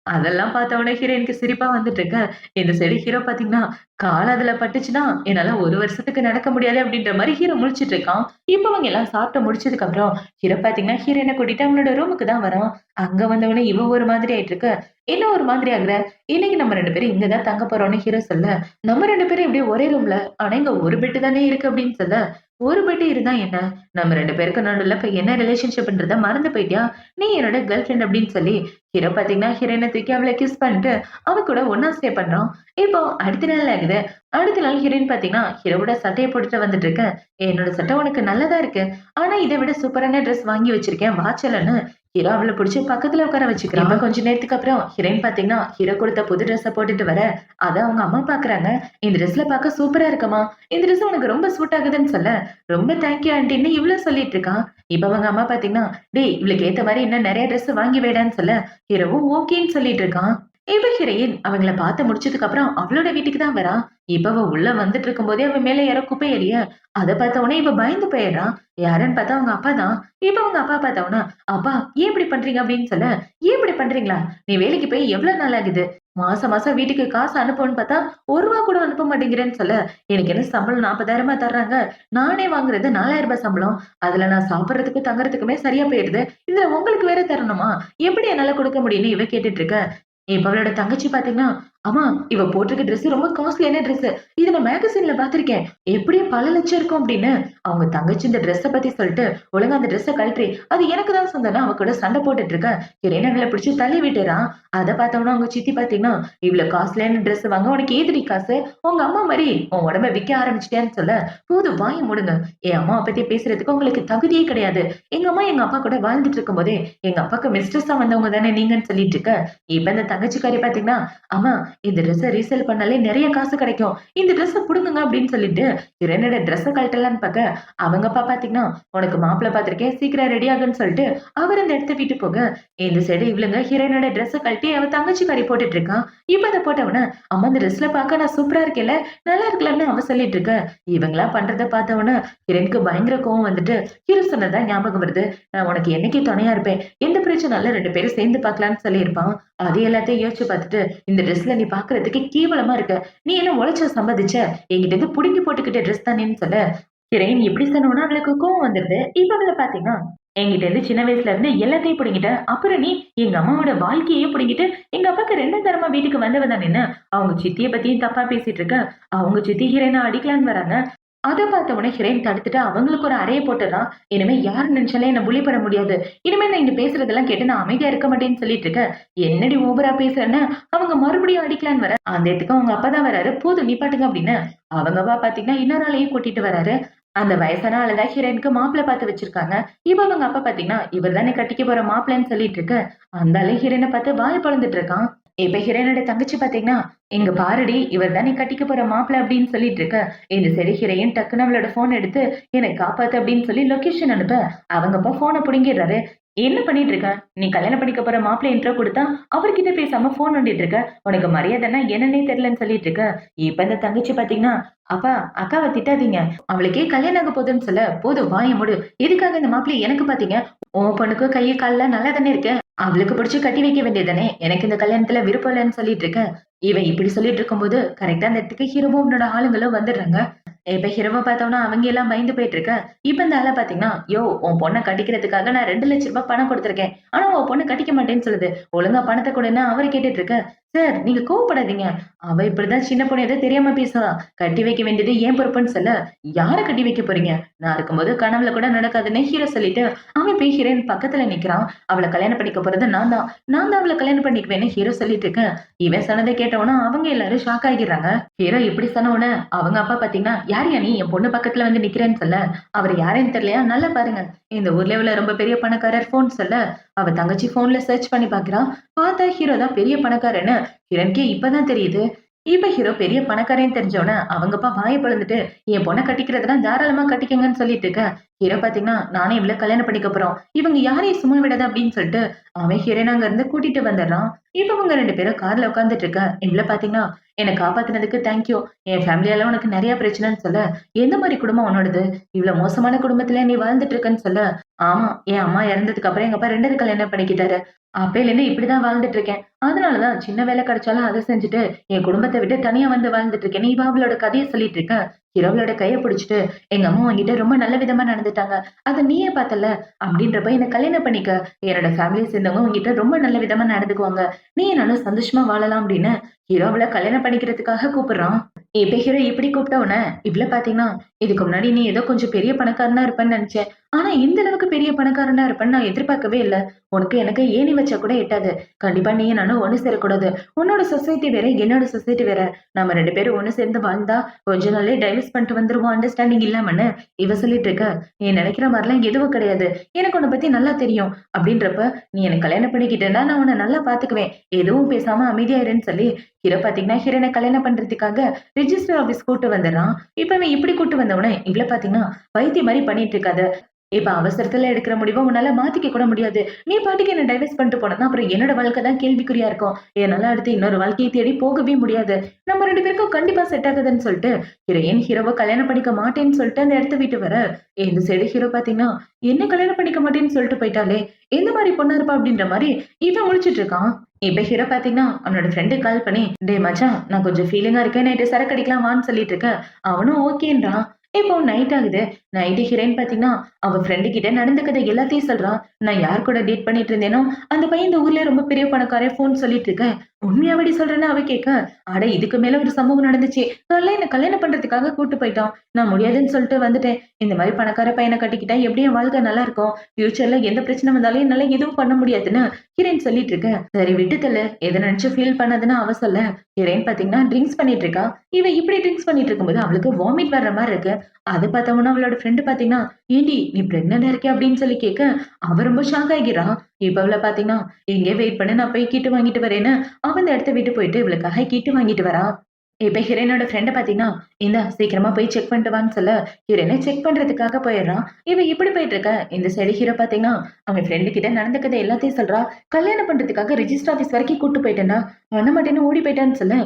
அதெல்லாம் பார்த்த உடனே ஹீரோயினுக்கு சிரிப்பா வந்துட்டு இருக்க. இந்த சைடு ஹீரோ பார்த்தீங்கன்னா, கால் அதுல பட்டுச்சுன்னா, என்னால 1 வருஷத்துக்கு நடக்க முடியாது அப்படின்ற மாரி ஹீரோ முழிச்சுட்டு இருக்கான். இப்ப அவங்க எல்லாம் சாப்பிட்டு முடிச்சதுக்கு அப்புறம், ஹீரோ பார்த்தீங்கன்னா, ஹீரோயின கூட்டிட்டு அவனோட ரூமுக்கு தான் வரான். அங்க வந்தவுடனே இவ ஒரு மாதிரி ஆயிட்டு இருக்க. என்ன ஒரு மாதிரி ஆகுற? இன்னைக்கு நம்ம 2 பேரும் இங்க தான் தங்க போறோம்னு ஹீரோ சொல்ல, நம்ம 2 பேரும் எப்படியும் ஒரே ரூம்ல. ஆனா இங்க ஒரு பெட் தானே இருக்கு அப்படின்னு சொல்ல, ஒரு பெட் இருந்தா என்ன? நம்ம 2 பேருக்கு நடுவுல இப்ப என்ன ரிலேஷன்ஷிப்ன்றத மறந்து போயிட்டியா? நீ என்னோட கேர்ள் ஃபிரெண்ட் அப்படின்னு சொல்லி ஹீரோ பார்த்தீங்கன்னா, ஹீரோயின தூக்கி அவள கிஸ் பண்ணிட்டு, அவ கூட ஒண்ணா ஸ்டே பண்றான். இப்போ அடுத்த நாள் ஆகுது. அடுத்த நாள் ஹீரோயின் பார்த்தீங்கன்னா, ஹீரோவோட சட்டைய போட்டுட்டு வந்துட்டு இருக்க. "என்னோட சட்டை உனக்கு நல்லதா இருக்கு. ஆனா இத விட சூப்பரான ட்ரெஸ் வாங்கி வச்சிருக்கேன். வா செல்லன்னு" ஹீரோ அவள புடிச்சு பக்கத்துல உட்கார வச்சுக்கிறான். இப்ப கொஞ்ச நேரத்துக்கு அப்புறம் ஹீரோயின் பார்த்தீங்கன்னா, ஹீரோ கொடுத்த புது ட்ரெஸ்ஸ போட்டுட்டு வர, அத அவங்க அம்மா பார்க்குறாங்க. "இந்த ட்ரெஸ்ல பார்க்க சூப்பரா இருக்கம்மா. இந்த ட்ரெஸ் உனக்கு ரொம்ப சூட் ஆகுதுன்னு" சொல்ல, "ரொம்ப தேங்க் யூ ஆன்டின்னு" இவளும் சொல்லிட்டு இருக்கா. இப்ப அவங்க அம்மா பார்த்தீங்கன்னா, "டேய் இவளுக்கு ஏத்த மாரி இன்னும் நெறைய ட்ரெஸ் வாங்கி வைடான்னு" சொல்ல, ஹீரோவும் ஓகேன்னு சொல்லிட்டு இருக்கான். இப்ப ஹீரோயின் அவங்கள பார்த்து முடிச்சதுக்கு அப்புறம் அவளோட வீட்டுக்கு தான் வரா. இப்ப அவ உள்ள வந்துட்டு இருக்கும்போதே அவ மேல யாரோ குப்பை எறிய, அத பார்த்த உடனே இவ பயந்து போயிடுறா. யாருன்னு பார்த்தா அவங்க அப்பா தான். இப்ப அவங்க அப்பா பார்த்த உடனே, "அப்பா ஏன் இப்படி பண்றீங்க?" அப்படின்னு சொல்ல, "ஏன் இப்படி பண்றீங்களா? நீ வேலைக்கு போய் எவ்வளவு நாள் ஆகுது? மாசம் மாசம் வீட்டுக்கு காசு அனுப்புன்னு பார்த்தா, ரூ. 1 கூட அனுப்ப மாட்டேங்கிறேன்னு" சொல்ல, "எனக்கு என்ன சம்பளம் 40,000 தர்றாங்க. நானே வாங்குறது ரூ. 4,000 சம்பளம். அதுல நான் சாப்பிடுறதுக்கும், தங்குறதுக்குமே சரியா போயிடுது. இதுல உங்களுக்கு வேற தரணுமா? எப்படி என்னால குடுக்க முடியும்னு" இவ கேட்டுட்டு இருக்க. இப்ப அவளோட தங்கச்சி பாத்தீங்கன்னா, "அம்மா இவ போட்டிருக்க ட்ரெஸ் ரொம்ப காஸ்ட்லியான ட்ரெஸ். இத நான் மேகசின்ல பார்த்திருக்கேன். எப்படியும் பல லட்சம் இருக்கும்" அப்படின்னு அவங்க தங்கச்சி இந்த ட்ரெஸ்ஸ பத்தி சொல்லிட்டு, "ஒழுங்கா அந்த ட்ரெஸ்ஸ கழட்டுறி. அது எனக்கு தான் சொந்தம்ன்னு" அவ கூட சண்டை போட்டுட்டு இருக்க. ஹீரோயின் அவள பிடிச்சு தள்ளி விட்டுறான். அத பார்த்தோம்னா அவங்க சித்தி பாத்தீங்கன்னா, "இவ்ளோ காஸ்ட்லியான ட்ரெஸ் வாங்க உனக்கு ஏதுடி காசு? உங்க அம்மா மாரி உன் உடம்ப விக்க ஆரம்பிச்சுட்டியான்னு" சொல்ல, "போதும் வாய மூடுங்க. என் அம்மாவ பத்தி பேசுறதுக்கு உங்களுக்கு தகுதியே கிடையாது. எங்க அம்மா எங்க அப்பா கூட வாழ்ந்துட்டு இருக்கும்போதே, எங்க அப்பாக்கு மிஸ்ட்ரெஸ்ஸா வந்தவங்க தானே நீங்கன்னு" சொல்லிட்டு இருக்க. இப்ப இந்த தங்கச்சிக்காரி பாத்தீங்கன்னா, "அம்மா இந்த ட்ரெஸ்ஸ ரீசேல் பண்ணாலே நெறைய காசு கிடைக்கும். இந்த ட்ரெஸ்ஸ புடுங்குங்க" அப்படின்னு சொல்லிட்டு ஹீரோயினோட ட்ரெஸ்ஸ கழட்டலான்னு பாக்க, அவங்க அப்பா பாத்தீங்கன்னா, "உனக்கு மாப்பிள்ளை பாத்துருக்கேன். சீக்கிரம் ரெடி ஆகுன்னு" சொல்லிட்டு அவர் அந்த இடத்த விட்டு போக, இந்த சைடு இவளுங்க ஹீரோயினோட ட்ரெஸ்ஸ கழட்டி அவ தங்கச்சிக்காரி போட்டுட்டு இருக்கா. இப்ப அத போட்டவுடனே, "அம்மா இந்த ட்ரெஸ்ல பாக்க நான் சூப்பரா இருக்கேன்ல, நல்லா இருக்கலன்னு" அவ சொல்லிட்டு இருக்க. இவங்களா பண்றத பார்த்தவுடனே ஹீரோயினுக்கு பயங்கர கோவம் வந்துட்டு, ஹீரோ சொன்னதுதான் ஞாபகம் வருது. "நான் உனக்கு என்னைக்கு துணையா இருப்பேன். எந்த பிரச்சனைனாலும் 2 பேரும் சேர்ந்து பார்க்கலாம்ன்னு" சொல்லியிருப்பான். அது எல்லாத்தையும் யோசிச்சு பார்த்துட்டு, "இந்த ட்ரெஸ்ல நீ பார்க்கறதுக்கு கேவலமா இருக்க. நீ என்ன உழைச்சா சம்பாதிச்ச? என்கிட்ட இருந்து புடுங்கி போட்டுக்கிட்ட ட்ரெஸ் தானேன்னு" சொல்ல, ஹீரோயின் இப்படி சொன்னவுடனே அவளுக்கு கோவம் வந்துருது. இப்ப அவள பார்த்தீங்கன்னா, "என்கிட்ட இருந்து சின்ன வயசுல இருந்து எல்லாத்தையும் புடுங்கிட்ட. அப்புறம் நீ எங்க அம்மாவோட வாழ்க்கையே புடுங்கிட்டு, எங்க அப்பாக்கு 2ம் தரமா வீட்டுக்கு வந்தவ தானேன்னு" அவங்க சித்திய பத்தியும் தப்பா பேசிட்டு இருக்க. அவங்க சித்தி ஹீரோயின அடிக்கலான்னு வராங்க. அத பார்த்த உடனே ஹீரோயின் தடுத்துட்டு அவங்களுக்கு ஒரு அறைய போட்டுறா. "இனிமே யார் நினைச்சாலும் என்ன புல்லி பண்ண முடியாது. இனிமே நான் இங்க பேசுறதெல்லாம் கேட்டு நான் அமைதியா இருக்க மாட்டேன்னு" சொல்லிட்டு இருக்க. "என்னடி ஓவரா பேசுறன்னு" அவங்க மறுபடியும் அடிக்கலான்னு வர. அந்த இடத்துக்கு அவங்க அப்பா தான் வராரு. "போதும் நிப்பாட்டுங்க" அப்படின்னு. அவங்க அப்பா பார்த்தீங்கன்னா, இன்னொரு ஆளையும் கூட்டிட்டு வராரு. அந்த வயசான ஆள தான் ஹீரோயினுக்கு மாப்பிள்ளை பார்த்து வச்சிருக்காங்க. இப்ப அவங்க அப்பா பார்த்தீங்கன்னா, "இவர் தானே கட்டிக்க போற மாப்பிள்ளைன்னு" சொல்லிட்டு இருக்க. அந்த ஆளு ஹீரோயின பார்த்து வாய பொளந்துட்டு இருக்கான். இப்ப ஹீரோயினோட தங்கச்சி பார்த்தீங்கன்னா, "இங்க பாருடி, இவர் தான் நீ கட்டிக்க போற மாப்பிள்ளை" அப்படின்னு சொல்லிட்டு இருக்க. இந்த சைடு ஹீரோயின் டக்குனு அவளோட ஃபோன் எடுத்து, "என்னை காப்பாத்து" அப்படின்னு சொல்லி லொகேஷன் அனுப்ப, அவங்க அப்பா ஃபோன புடுங்கிடுறாரு. என்ன பண்ணிட்டு இருக்க? நீ கல்யாணம் பண்ணிக்க போற மாப்பிள்ளை இன்ட்ரோ குடுத்தா, அவர்கிட்ட பேசாம ஃபோன் நோண்டிட்டு இருக்க. உனக்கு மரியாதைன்னா என்னன்னே தெரியலன்னு சொல்லிட்டு இருக்க. இப்ப இந்த தங்கச்சி பாத்தீங்கன்னா, "அப்பா, அக்காவ திட்டாதீங்க. அவளுக்கே கல்யாணம் ஆக போதுன்னு சொல்ல. போதும் வாய மூடு. எதுக்காக இந்த மாப்பிள்ளைய எனக்கு பாத்தீங்க? உன் பொண்ணுக்கு கையு, கால்லாம் நல்லா தானே இருக்கு. அவளுக்கு புடிச்சு கட்டி வைக்க வேண்டியது தானே. எனக்கு இந்த கல்யாணத்துல விருப்பம் இல்லன்னு சொல்லிட்டு இருக்க." இவன் இப்படி சொல்லிட்டு இருக்கும்போது, கரெக்ட்டா அந்த இடத்துக்கு ஹீரோவும் அவனோட ஆளுங்களும் வந்துடுறாங்க. இப்ப ஹீரோவ பார்த்தோம்னா, அவங்க எல்லாம் பயந்து போயிட்டு இருக்க. இப்ப இந்த ஆள பார்த்தீங்கன்னா, "யோவ்! உன் பொண்ண கட்டிக்கிறதுக்காக நான் ரூ. 2,00,000 பணம் குடுத்துருக்கேன். ஆனா உன் பொண்ணு கட்டிக்க மாட்டேன்னு சொல்லுது. ஒழுங்கா பணத்த குடுன்னு" அவரு கேட்டுட்டு இருக்க. "சார் நீங்க கோவப்படாதீங்க. அவ இப்படிதான் சின்ன பொண்ணு ஏதோ தெரியாம பேசுறா. கட்டி வைக்க வேண்டியது என் பொறுப்புன்னு சொல்ல, யார கட்டி வைக்க போறீங்க? நான் இருக்கும்போது கனவுல கூட நடக்காதுன்னு" ஹீரோ சொல்லிட்டு, அவன் போய் ஹீரோயின் பக்கத்துல நிக்கிறான். அவள கல்யாணம் பண்ணிக்க போறது நான் தான். நான் தான் அவள கல்யாணம் பண்ணிக்குவேன்னு ஹீரோ சொல்லிட்டு இருக்க. இவன் சொன்னத கேட்டவுடனே அவங்க எல்லாரும் ஷாக் ஆகிர்றாங்க. ஹீரோ இப்படி சொன்ன உடனே அவங்க அப்பா பாத்தீங்கன்னா, "யார்யா நீ என் பொண்ணு பக்கத்துல வந்து நிக்கிறேன்னு சொல்ல?" அவரு யாருன்னு தெரியலையா? நல்லா பாருங்க. இந்த ஊர்ல உள்ள ரொம்ப பெரிய பணக்காரர் ஃபோன் சொல்ல, அவ தங்கச்சி ஃபோன்ல சர்ச் பண்ணி பாக்குறா. பார்த்தா ஹீரோ தான் பெரிய பணக்காரன்னு ஹீரோயினுக்கே இப்பதான் தெரியுது. இப்ப ஹீரோ பெரிய பணக்காரன்னு தெரிஞ்ச உடனே அவங்க அப்பா வாய பொளந்துட்டு, "என் பொண்ண கட்டிக்கிறதுனா தாராளமா கட்டிக்கங்கன்னு" சொல்லிட்டு இருக்க. ஹீரோ பாத்தீங்கன்னா, "நானே இவள கல்யாணம் பண்ணிக்க போறோம். இவங்க யாரையும் சும்மா விடாத" அப்படின்னு சொல்லிட்டு அவன் ஹீரோயின அங்க இருந்து கூட்டிட்டு வந்துடுறான். இப்ப இவங்க 2 பேரும் கார்ல உட்கார்ந்துட்டு இருக்க. இவள பாத்தீங்கன்னா, "என்ன காப்பாத்துனதுக்கு தேங்க் யூ. என் ஃபேமிலியால உனக்கு நெறைய பிரச்சனைன்னு சொல்ல, எந்த மாரி குடும்பம் உன்னோடது? இவ்ளோ மோசமான குடும்பத்தில நீ வாழ்ந்துட்டு இருக்கன்னு" சொல்ல, "ஆமா, என் அம்மா இறந்ததுக்கு அப்புறம் எங்க அப்பா 2வது கல்யாணம் பண்ணிக்கிட்டாரு. அப்பையிலேருந்து இப்படிதான் வாழ்ந்துட்டு இருக்கேன். அதனால தான் சின்ன வேலை கிடைச்சாலும் அத செஞ்சுட்டு, என் குடும்பத்த விட்டு தனியா வந்து வாழ்ந்துட்டு இருக்கேன்னு" இவ அவளோட கதைய சொல்லிட்டு இருக்க. ஹீரோவோட கைய புடிச்சுட்டு, "எங்க அம்மா உன்கிட்ட ரொம்ப நல்ல விதமா நடந்துட்டாங்க. அத நீயே பார்த்தல்ல. அப்படின்றப்ப என்ன கல்யாணம் பண்ணிக்க. என்னோட ஃபேமிலிய சேர்ந்தவங்க உன்கிட்ட ரொம்ப நல்ல விதமா நடந்துக்குவாங்க. நீயும் நானும் சந்தோஷமா வாழலாம்" அப்படின்னு ஹீரோ அவள கல்யாணம் பண்ணிக்கிறதுக்காக கூப்பிடுறான். இப்ப ஹீரோ இப்படி கூப்பிட்ட உடனே, இவள பார்த்தீங்கன்னா, "இதுக்கு முன்னாடி நீ ஏதோ கொஞ்சம் பெரிய பணக்காரனா இருப்பன்னு நெனச்சேன். ஆனா இந்த அளவுக்கு பெரிய பணக்காரனா இருப்பன்னு நான் எதிர்பார்க்கவே இல்ல. உனக்கு எனக்கு ஏணி வச்சா கூட எட்டாது. கண்டிப்பா நீயும் நானும் ஒண்ணு சேரக்கூடாது. உன்னோட சொசைட்டி வேற, என்னோட சொசைட்டி வேற. நம்ம 2 பேரும் ஒண்ணு சேர்ந்து வாழ்ந்தா, கொஞ்ச நாள்லயே டைவர்ஸ் பண்ணிட்டு வந்துருவோம் அண்டர்ஸ்டாண்டிங் இல்லாமன்னு" இவ சொல்லிட்டு இருக்க. "நீ நெனைக்கிற மாரிலாம் எதுவும் கிடையாது. எனக்கு உன்ன பத்தி நல்லா தெரியும். அப்படின்றப்ப நீ என்ன கல்யாணம் பண்ணிக்கிட்டேன்னா, நான் உன்ன நல்லா பார்த்துக்குவேன். எதுவும் பேசாம அமைதியா இருன்னு" சொல்லி ஹீரோ பார்த்தீங்கன்னா, ஹீரோயின கல்யாணம் பண்றதுக்காக ரிஜிஸ்டர் ஆபீஸ் கூட்டு வந்துடுறான். இப்ப இவன் இப்படி கூட்டு வந்தவுடனே, இவள பார்த்தீங்கன்னா, "பைத்தியம் மாரி பண்ணிட்டு இருக்காத. இப்ப அவசரத்துல எடுக்கிற முடிவ உன்னால மாத்திக்க கூட முடியாது. நீ பாட்டுக்கு என்ன டைவர்ஸ் பண்ணிட்டு போனன்னா, அப்புறம் என்னோட வாழ்க்கை தான் கேள்விக்குறியா இருக்கும். என்னால அடுத்து இன்னொரு வாழ்க்கைய தேடி போகவே முடியாது. நம்ம 2 பேருக்கும் கண்டிப்பா செட் ஆகாதுன்னு" சொல்லிட்டு, ஹீரோயின் ஹீரோவ கல்யாணம் பண்ணிக்க மாட்டேன்னு சொல்லிட்டு அந்த இடத்த விட்டு வர, இந்த சைடு ஹீரோ பார்த்தீங்கன்னா, "என்ன கல்யாணம் பண்ணிக்க மாட்டேன்னு சொல்லிட்டு போயிட்டாளே! எந்த மாரி பொண்ணா இருப்பா?" அப்படின்ற மாரி இவன் முழிச்சுட்டு இருக்கான். இப்ப ஹீரோ பார்த்தீங்கன்னா, அவனோட ஃப்ரெண்டுக்கு கால் பண்ணி, "டேய் மச்சான், நான் கொஞ்சம் ஃபீலிங்கா இருக்கேன். நைட்டு சரக்கு அடிக்கலாம் வான்னு" சொல்லிட்டு இருக்க. அவனும் ஓகேன்றான். இப்போ நைட் ஆகுது. நைட்டு ஹீரோயின் பார்த்தீங்கன்னா, அவ ஃப்ரெண்டு கிட்ட நடந்துக்கிறத எல்லாத்தையும் சொல்றா. "நான் யார் கூட டேட் பண்ணிட்டு இருந்தேனோ, அந்த பையன் இந்த ஊர்லயே ரொம்ப பெரிய பணக்காரன்" ஃபோன் சொல்லிட்டு இருக்க. "உண்மையாவாடி சொல்றேன்னு?" அவ கேட்க. "அட இதுக்கு மேல ஒரு சம்பவம் நடந்துச்சு. காலைல என்ன கல்யாணம் பண்றதுக்காக கூட்டு போயிட்டான். நான் முடியாதுன்னு சொல்லிட்டு வந்துட்டேன். இந்த மாரி பணக்கார பையன கட்டிக்கிட்டா எப்படி என் வாழ்க்கை நல்லா இருக்கும்? ஃபியூச்சர்ல எந்த பிரச்சனை வந்தாலும் என்னால எதுவும் பண்ண முடியாதுன்னு" ஹீரோயின் சொல்லிட்டு இருக்க. "சரி விட்டு தள்ளு. எத நினைச்சும் ஃபீல் பண்ணாதன்னு" அவ சொல்ல. ஹீரோயின் பார்த்தீங்கன்னா, ட்ரிங்க்ஸ் பண்ணிட்டு இருக்கா. இவ இப்படி ட்ரிங்க்ஸ் பண்ணிட்டு இருக்கும்போது அவளுக்கு வாமிட் வர்ற மாரி இருக்கு. அத பார்த்தவொன்னே அவளோட ஃப்ரெண்ட் பார்த்தீங்கன்னா, "ஏன்டி நீ பிரெக்னன்ட்டா இருக்கியா?" அப்படின்னு சொல்லி கேட்க, அவ ரொம்ப ஷாக் ஆகிறா. இப்ப அவள பார்த்தீங்கன்னா, "இங்கேயே வெயிட் பண்ணு. நான் போய் கிட்டு வாங்கிட்டு வரேன்னு" அவ அந்த இடத்த விட்டு போயிட்டு இவளுக்காக கிட்டு வாங்கிட்டு வரா. இப்ப ஹீரோயினோட ஃப்ரெண்ட பார்த்தீங்கன்னா, "இந்தா சீக்கிரமா போய் செக் பண்ணிட்டு வான்னு" சொல்ல, ஹீரோயின செக் பண்றதுக்காக போயிடுறான். இவ இப்படி போயிட்டு இருக்க. இந்த சைடு ஹீரோ பார்த்தீங்கன்னா, அவன் ஃப்ரெண்டு கிட்ட நடந்துக்கிறத எல்லாத்தையும் சொல்றா. "கல்யாணம் பண்றதுக்காக ரிஜிஸ்டர் ஆபீஸ் வரைக்கும் கூட்டு போயிட்டேன்டா. பண்ண மாட்டேன்னு ஓடி போயிட்டான்னு" சொல்ல,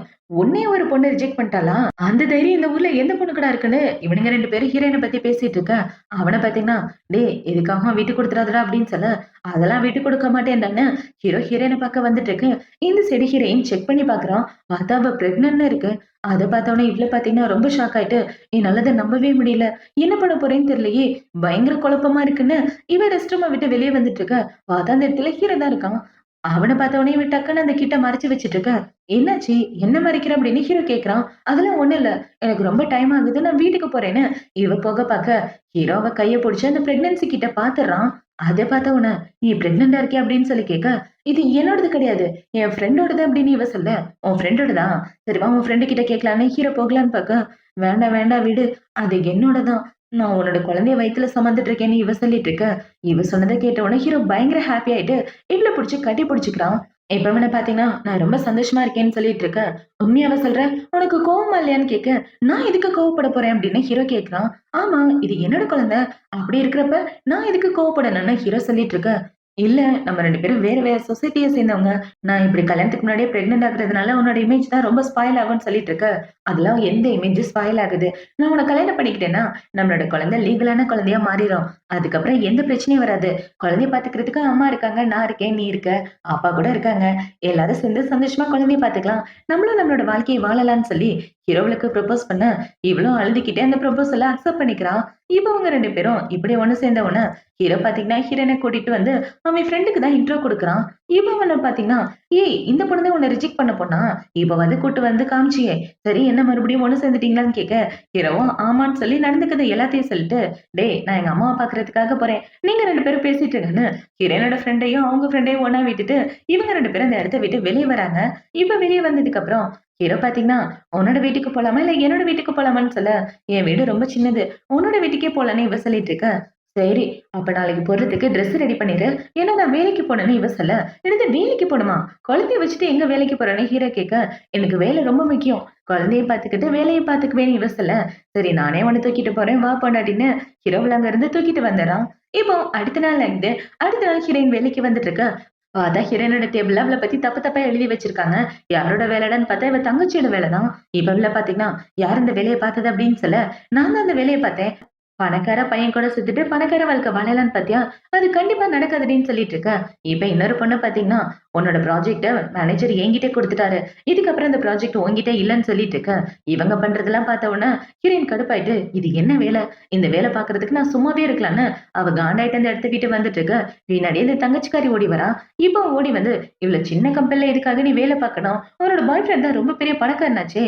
"உன்னையே ஒரு பொண்ணு ரிஜெக்ட் பண்ணிட்டாளா? அந்த தைரியம் இந்த ஊர்ல எந்த பொண்ணுக்குடா இருக்குன்னு" இவனுங்க 2 பேரும் ஹீரோயின பத்தி பேசிட்டு இருக்க. அவன பார்த்தீங்கன்னா, "டேய் எதுக்காகவும் விட்டு குடுத்துறாதடா" அப்படின்னு சொல்ல, "அதெல்லாம் விட்டு குடுக்க மாட்டேன்டான்னு" ஹீரோ ஹீரோயின பார்க்க வந்துட்டு இருக்கு. இந்த சைடு ஹீரோயின் செக் பண்ணி பார்க்குறான். பார்த்தா அவ பிரெக்னன்ட்னு இருக்கு. அத பார்த்தோனே இவ்ள பார்த்தீங்கன்னா ரொம்ப ஷாக் ஆயிட்டு, என்னால அத நம்பவே முடியல. என்ன பண்ண போறேன்னு தெரியலையே! பயங்கர குழப்பமா இருக்குன்னு, இவ ரெஸ்ட் ரூம விட்டு வெளிய வந்துட்டு இருக்க. பார்த்தா அந்த இடத்துல ஹீரோ தான் இருக்கான். அவன பார்த்தோனே இவ டக்குன்னு அந்த கிட்ட மறைச்சு வச்சுட்டு இருக்க. "என்னாச்சு? என்ன மறைக்கிற?" அப்படின்னு ஹீரோ கேட்கிறான். "அதெல்லாம் ஒண்ணும் இல்ல. எனக்கு ரொம்ப டைம் ஆகுது. நான் வீட்டுக்கு போறேன்னு" இவ போக பார்க்க, ஹீரோ அவ கைய புடிச்சு அந்த பிரெக்னன்சி கிட்ட பாத்துர்றான். அத பார்த்த உடனே, "நீ பிரெக்னன்ட்டா இருக்கியா?" அப்படின்னு சொல்லி கேட்க, "இது என்னோடது கிடையாது. என் ஃப்ரெண்டோடது" அப்படின்னு இவ சொல்ல, "உன் ஃப்ரெண்டோடதா? சரி வா உன் ஃப்ரெண்டு கிட்ட கேட்கலான்னு" ஹீரோ போகலான்னு பார்க்க, "வேண்டாம், வேண்டாம் விடு. அது என்னோடதான். நான் உன்னோட குழந்தைய வயித்துல சுமந்துட்டு இருக்கேன்னு" இவ சொல்லிட்டு இருக்க. இவ சொன்னத கேட்ட உடனே ஹீரோ பயங்கர ஹாப்பி ஆயிட்டு, இவள புடிச்சு கட்டி புடிச்சுக்கிறான். இப்ப இவன பார்த்தீங்கன்னா, "நான் ரொம்ப சந்தோஷமா இருக்கேன்னு" சொல்லிட்டு இருக்க. "உண்மையாவா சொல்ற? உனக்கு கோவமா இல்லையான்னு?" கேட்க, "நான் எதுக்கு கோவப்பட போறேன்?" அப்படின்னு ஹீரோ கேட்கிறான். "ஆமா, இது என்னோட குழந்தை. அப்படி இருக்கிறப்ப நான் எதுக்கு கோவப்படணும்னு" ஹீரோ சொல்லிட்டு இருக்க. இல்ல. நம்ம 2 பேரும் வேற வேற சொசைட்டிய சேர்ந்தவங்க. நான் இப்படி கல்யாணத்துக்கு முன்னாடியே பிரெக்னன்ட் ஆகுறதுனால உன்னோட இமேஜ் தான் ரொம்ப ஸ்பாயில் ஆகும்ன்னு சொல்லிட்டு இருக்க. அதெல்லாம் எந்த இமேஜ் ஸ்பாயில் ஆகுது? நான் உன்ன கல்யாணம் பண்ணிக்கிட்டேன்னா, நம்மளோட குழந்தை லீகலான குழந்தையா மாறிரும். அதுக்கப்புறம் எந்த பிரச்சனையும் வராது. குழந்தைய பார்த்துக்கிறதுக்கு அம்மா இருக்காங்க, நான் இருக்கேன், நீ இருக்க, அப்பா கூட இருக்காங்க. எல்லாரும் சேர்ந்து சந்தோஷமா குழந்தைய பார்த்துக்கலாம். நம்மளும் நம்மளோட வாழ்க்கைய வாழலாம்ன்னு சொல்லி ஹீரோவுக்கு ப்ரொபோஸ் பண்ண, இவளும் அழுதுகிட்டே அந்த ப்ரொபோசல அக்செப்ட் பண்ணிக்கிறா. இப்ப அவங்க 2 பேரும் இப்படி ஒண்ணு சேர்ந்த உடனே, ஹீரோ பார்த்தீங்கன்னா, ஹீரோயின கூட்டிட்டு வந்து அவன் ஃப்ரெண்டுக்கு தான் இன்ட்ரோ குடுக்குறான். இப்ப அவன பார்த்தீங்கன்னா, "ஏய் இந்த பொண்ணு தான் உன்ன ரிஜெக்ட் பண்ண பொண்ணா? இப்ப வந்து கூட்டு வந்து காமிச்சியே. சரி என்ன மறுபடியும் ஒண்ணு சேர்ந்துட்டீங்களான்னு?" கேட்க, ஹீரோவும் ஆமான்னு சொல்லி நடந்துக்கிறத எல்லாத்தையும் சொல்லிட்டு, "டேய் நான் எங்க அம்மாவ பார்க்கறதுக்காக போறேன். நீங்க 2 பேரும் பேசிட்டு இருங்கன்னு" ஹீரோயினோட ஃப்ரெண்டையும், அவங்க ஃப்ரெண்டையும் ஒண்ணா விட்டுட்டு, இவங்க 2 பேரும் அந்த இடத்த விட்டு வெளிய வராங்க. இப்ப வெளிய வந்ததுக்கு அப்புறம், ஹீரோ பார்த்தீங்கன்னா, "உன்னோட வீட்டுக்கு போலாமா? இல்ல என்னோட வீட்டுக்கு போலாமான்னு" சொல்ல, "என் வீடு ரொம்ப சின்னது. உன்னோட வீட்டுக்கே போலான்னு" இவ சொல்லிட்டு இருக்க. சரி. அப்ப நாளைக்கு போடுறதுக்கு ட்ரெஸ் ரெடி பண்ணிரு. ஏன்னா நான் வேலைக்கு போனேன்னு இவ சொல்ல, "என்னது வேலைக்கு போணுமா? குழந்தைய வச்சுட்டு எங்க வேலைக்கு போறேன்னு?" ஹீரோ கேட்க, "எனக்கு வேலை ரொம்ப முக்கியம். குழந்தைய பார்த்துக்கிட்டு வேலைய பார்த்துக்குவேன்னு" இவ சொல்ல, "சரி நானே உன்ன தூக்கிட்டு போறேன் வா பொண்டாட்டின்னு" ஹீரோவ அங்க இருந்து தூக்கிட்டு வந்துர்றான். இப்போ அடுத்த நாள் வந்து அடுத்த நாள் ஹீரோயின் வேலைக்கு வந்துட்டு இருக்கா. அதான் ஹீரோயினோட டேபிள்ல அவள பத்தி தப்பு தப்பா எழுதி வச்சிருக்காங்க. யாரோட வேலைடான்னு பார்த்தா இவ தங்கச்சியோட வேலை தான். இப்ப இவள பார்த்தீங்கன்னா, "யார் இந்த வேலைய பார்த்தது?" அப்படின்னு சொல்ல, "நான் தான் அந்த வேலைய பார்த்தேன்." பணக்கார பையன் கூட சுத்திட்டு பணக்கார வாழ்க்கை வாழலான்னு பாத்தியா? அது கண்டிப்பா நடக்காதுடின்னு சொல்லிட்டு இருக்க. இப்ப இன்னொரு பொண்ணு பாத்தீங்கன்னா, உன்னோட ப்ராஜெக்ட்ட மேனேஜர் என்கிட்ட குடுத்துட்டாரு. இதுக்கப்புறம் இந்த ப்ராஜெக்ட் உன்கிட்ட இல்லன்னு சொல்லிட்டு இருக்க. இவங்க பண்றதெல்லாம் பார்த்த உடனே ஹீரோயின் கடுப்பாயிட்டு, இது என்ன வேலை? இந்த வேலை பார்க்கறதுக்கு நான் சும்மாவே இருக்கலான்னு அவ காண்டாயிட்டு அந்த இடத்த விட்டு வந்துட்டு இருக்க. பின்னாடியே இந்த தங்கச்சிக்காரி ஓடி வரா. இப்போ ஓடி வந்து, இவ்வளவு சின்ன கம்பெனில எதுக்காக நீ வேலை பார்க்கணும்? உன்னோட பாய் ஃப்ரெண்ட் தான் ரொம்ப பெரிய பணக்காரனாச்சே.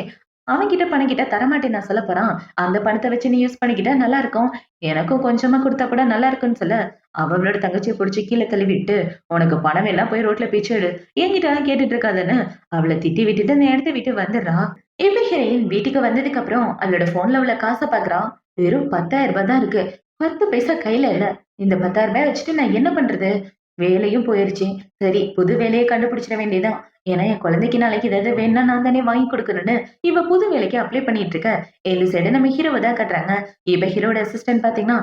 அவன்கிட்ட பணம் கேட்டா தரமாட்டேன் நான் சொல்லப் போறான். அந்த பணத்த வச்சு நீ யூஸ் பண்ணிக்கிட்டா நல்லா இருக்கும். எனக்கும் கொஞ்சமா குடுத்தா கூட நல்லா இருக்கும்ன்னு சொல்ல, அவளோட தங்கச்சிய புடிச்சு கீழ தள்ளி விட்டு, "உனக்கு பணம் வேணா போய் ரோட்ல பிச்சை எடு. என்கிட்டலாம் கேட்டுட்டு இருக்காதன்னு" அவள திட்டி விட்டுட்டு அந்த இடத்த விட்டு வந்துடுறா. இப்ப ஹீரோயின் வீட்டுக்கு வந்ததுக்கு அப்புறம் அவளோட போன்ல உள்ள காச பாக்குறா. வெறும் ரூ. 10,000 தான் இருக்கு. 10 பைசா கையில இல்ல. இந்த ரூ. 10,000 வச்சுட்டு நான் என்ன பண்றது? வேலையும் போயிருச்சு. சரி புது வேலைய கண்டுபிடிச்சிட வேண்டியதுதான். ஏன்னா என் குழந்தைக்கு நாளைக்கு ஏதாவது வேணும்னா நான் தானே வாங்கி குடுக்கணும்னு, இவ புது வேலைக்கு அப்ளை பண்ணிட்டு இருக்க. இந்த சைடு நம்ம ஹீரோவ தான் காட்டுறாங்க. இப்ப ஹீரோவோட அசிஸ்டன்ட் பாத்தீங்கன்னா,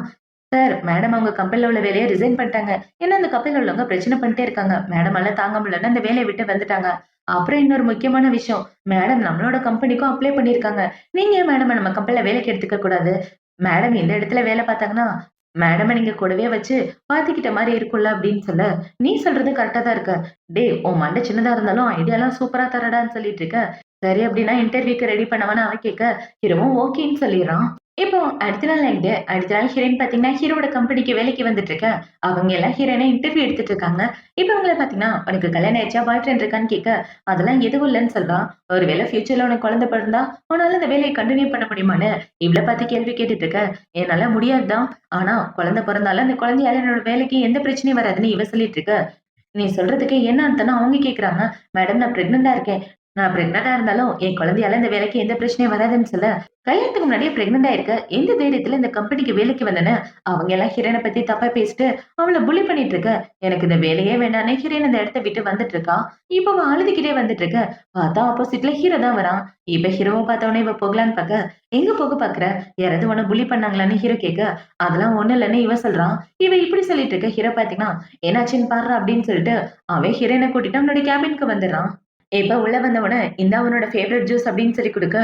"சார், மேடம் அவங்க கம்பெனில உள்ள வேலைய ரிசைன் பண்ணிட்டாங்க. ஏன்னா அந்த கம்பெனில உள்ளவங்க பிரச்சனை பண்ணிட்டே இருக்காங்க. மேடமால தாங்க முடியலன்னு அந்த வேலைய விட்டு வந்துட்டாங்க. அப்புறம் இன்னொரு முக்கியமான விஷயம், மேடம் நம்மளோட கம்பெனிக்கும் அப்ளை பண்ணியிருக்காங்க. நீங்க ஏன் மேடம நம்ம கம்பெனில வேலைக்கு எடுத்துக்க கூடாது? மேடம் இந்த இடத்துல வேலை பார்த்தாங்கன்னா, மேடம நீங்க கூடவே வச்சு பார்த்துக்கிட்ட மாரி இருக்கும்ல" அப்படின்னு சொல்ல, "நீ சொல்றது கரெக்ட்டா தான் இருக்கு. டேய் உன் மண்டை சின்னதா இருந்தாலும் ஐடியாலாம் சூப்பரா தர்றடான்னு" சொல்லிட்டு இருக்க. சரி அப்படின்னா இன்டர்வியூக்கு ரெடி பண்ணவான்னு அவன் கேட்க, ஹீரோவும் ஓகேன்னு சொல்லிர்றான். இப்போ அடுத்த நாள் நைட்டு, அடுத்த நாள் ஹீரோயின் பார்த்தீங்கன்னா, ஹீரோவோட கம்பெனிக்கு வேலைக்கு வந்துட்டு இருக்க. அவங்க எல்லாம் ஹீரோயின இன்டர்வியூ எடுத்துட்டு இருக்காங்க. இப்ப அவங்கள பார்த்தீங்கன்னா, "உனக்கு கல்யாணம் ஆயிடுச்சா? பாய் ஃப்ரெண்ட் இருக்கான்னு?" கேட்க, அதெல்லாம் எதுவும் இல்லன்னு சொல்றா. ஒருவேளை ஃபியூச்சர்ல உனக்கு குழந்தை பிறந்தா, உன்னால அந்த வேலைய கன்டின்யூ பண்ண முடியுமான்னு இவள பார்த்து கேள்வி கேட்டுட்டு இருக்க. "என்னால முடியாது தான். ஆனா குழந்தை பிறந்தாலும் அந்த குழந்தையால என்னோட வேலைக்கு எந்த பிரச்சனையும் வராதுன்னு" இவ சொல்லிட்டு இருக்க. "நீ சொல்றதுக்கு என்ன அர்த்தம்ன்னு?" அவங்க கேட்கறாங்க. "மேடம் நான் பிரெக்னன்ட்டா இருக்கேன். நான் பிரெக்னன்ட்டா இருந்தாலும் என் குழந்தையால இந்த வேலைக்கு எந்த பிரச்சனையும் வராதுன்னு" சொல்ல, கல்யாணத்துக்கு முன்னாடியே பிரெக்னன்ட் ஆயிருக்க. எந்த தைரியத்துல இந்த கம்பெனிக்கு வேலைக்கு வந்தேன்னு அவங்க எல்லாம் ஹீரோயின பத்தி தப்பா பேசிட்டு அவள புல்லி பண்ணிட்டு இருக்க. எனக்கு இந்த வேலையே வேண்டான்னு ஹீரோயின் அந்த இடத்த விட்டு வந்துட்டு இருக்கா. இப்ப அவ அழுதுகிட்டே வந்துட்டு இருக்க. பார்த்தா ஆப்போசிட்ல ஹீரோ தான் வரான். இப்ப ஹீரோவ பார்த்தவுடனே இவ போகலான்னு பாக்க, எங்க போக பாக்குற? யாராவது உன்ன புல்லி பண்ணாங்களான்னு ஹீரோ கேட்க, அதெல்லாம் ஒண்ணும் இல்லன்னு இவ சொல்றான். இவ இப்படி சொல்லிட்டு இருக்க. ஹீரோ பாத்தீங்கன்னா, என்னாச்சுன்னு பாருடா அப்படின்னு சொல்லிட்டு அவன் ஹீரோயின கூட்டிட்டு அவனோட கேபின்க்கு வந்துடுறான். இப்ப உள்ள வந்தவன, "இந்தா உன்னோட ஃபேவரைட் ஜூஸ்" அப்படின்னு சொல்லி குடுக்க,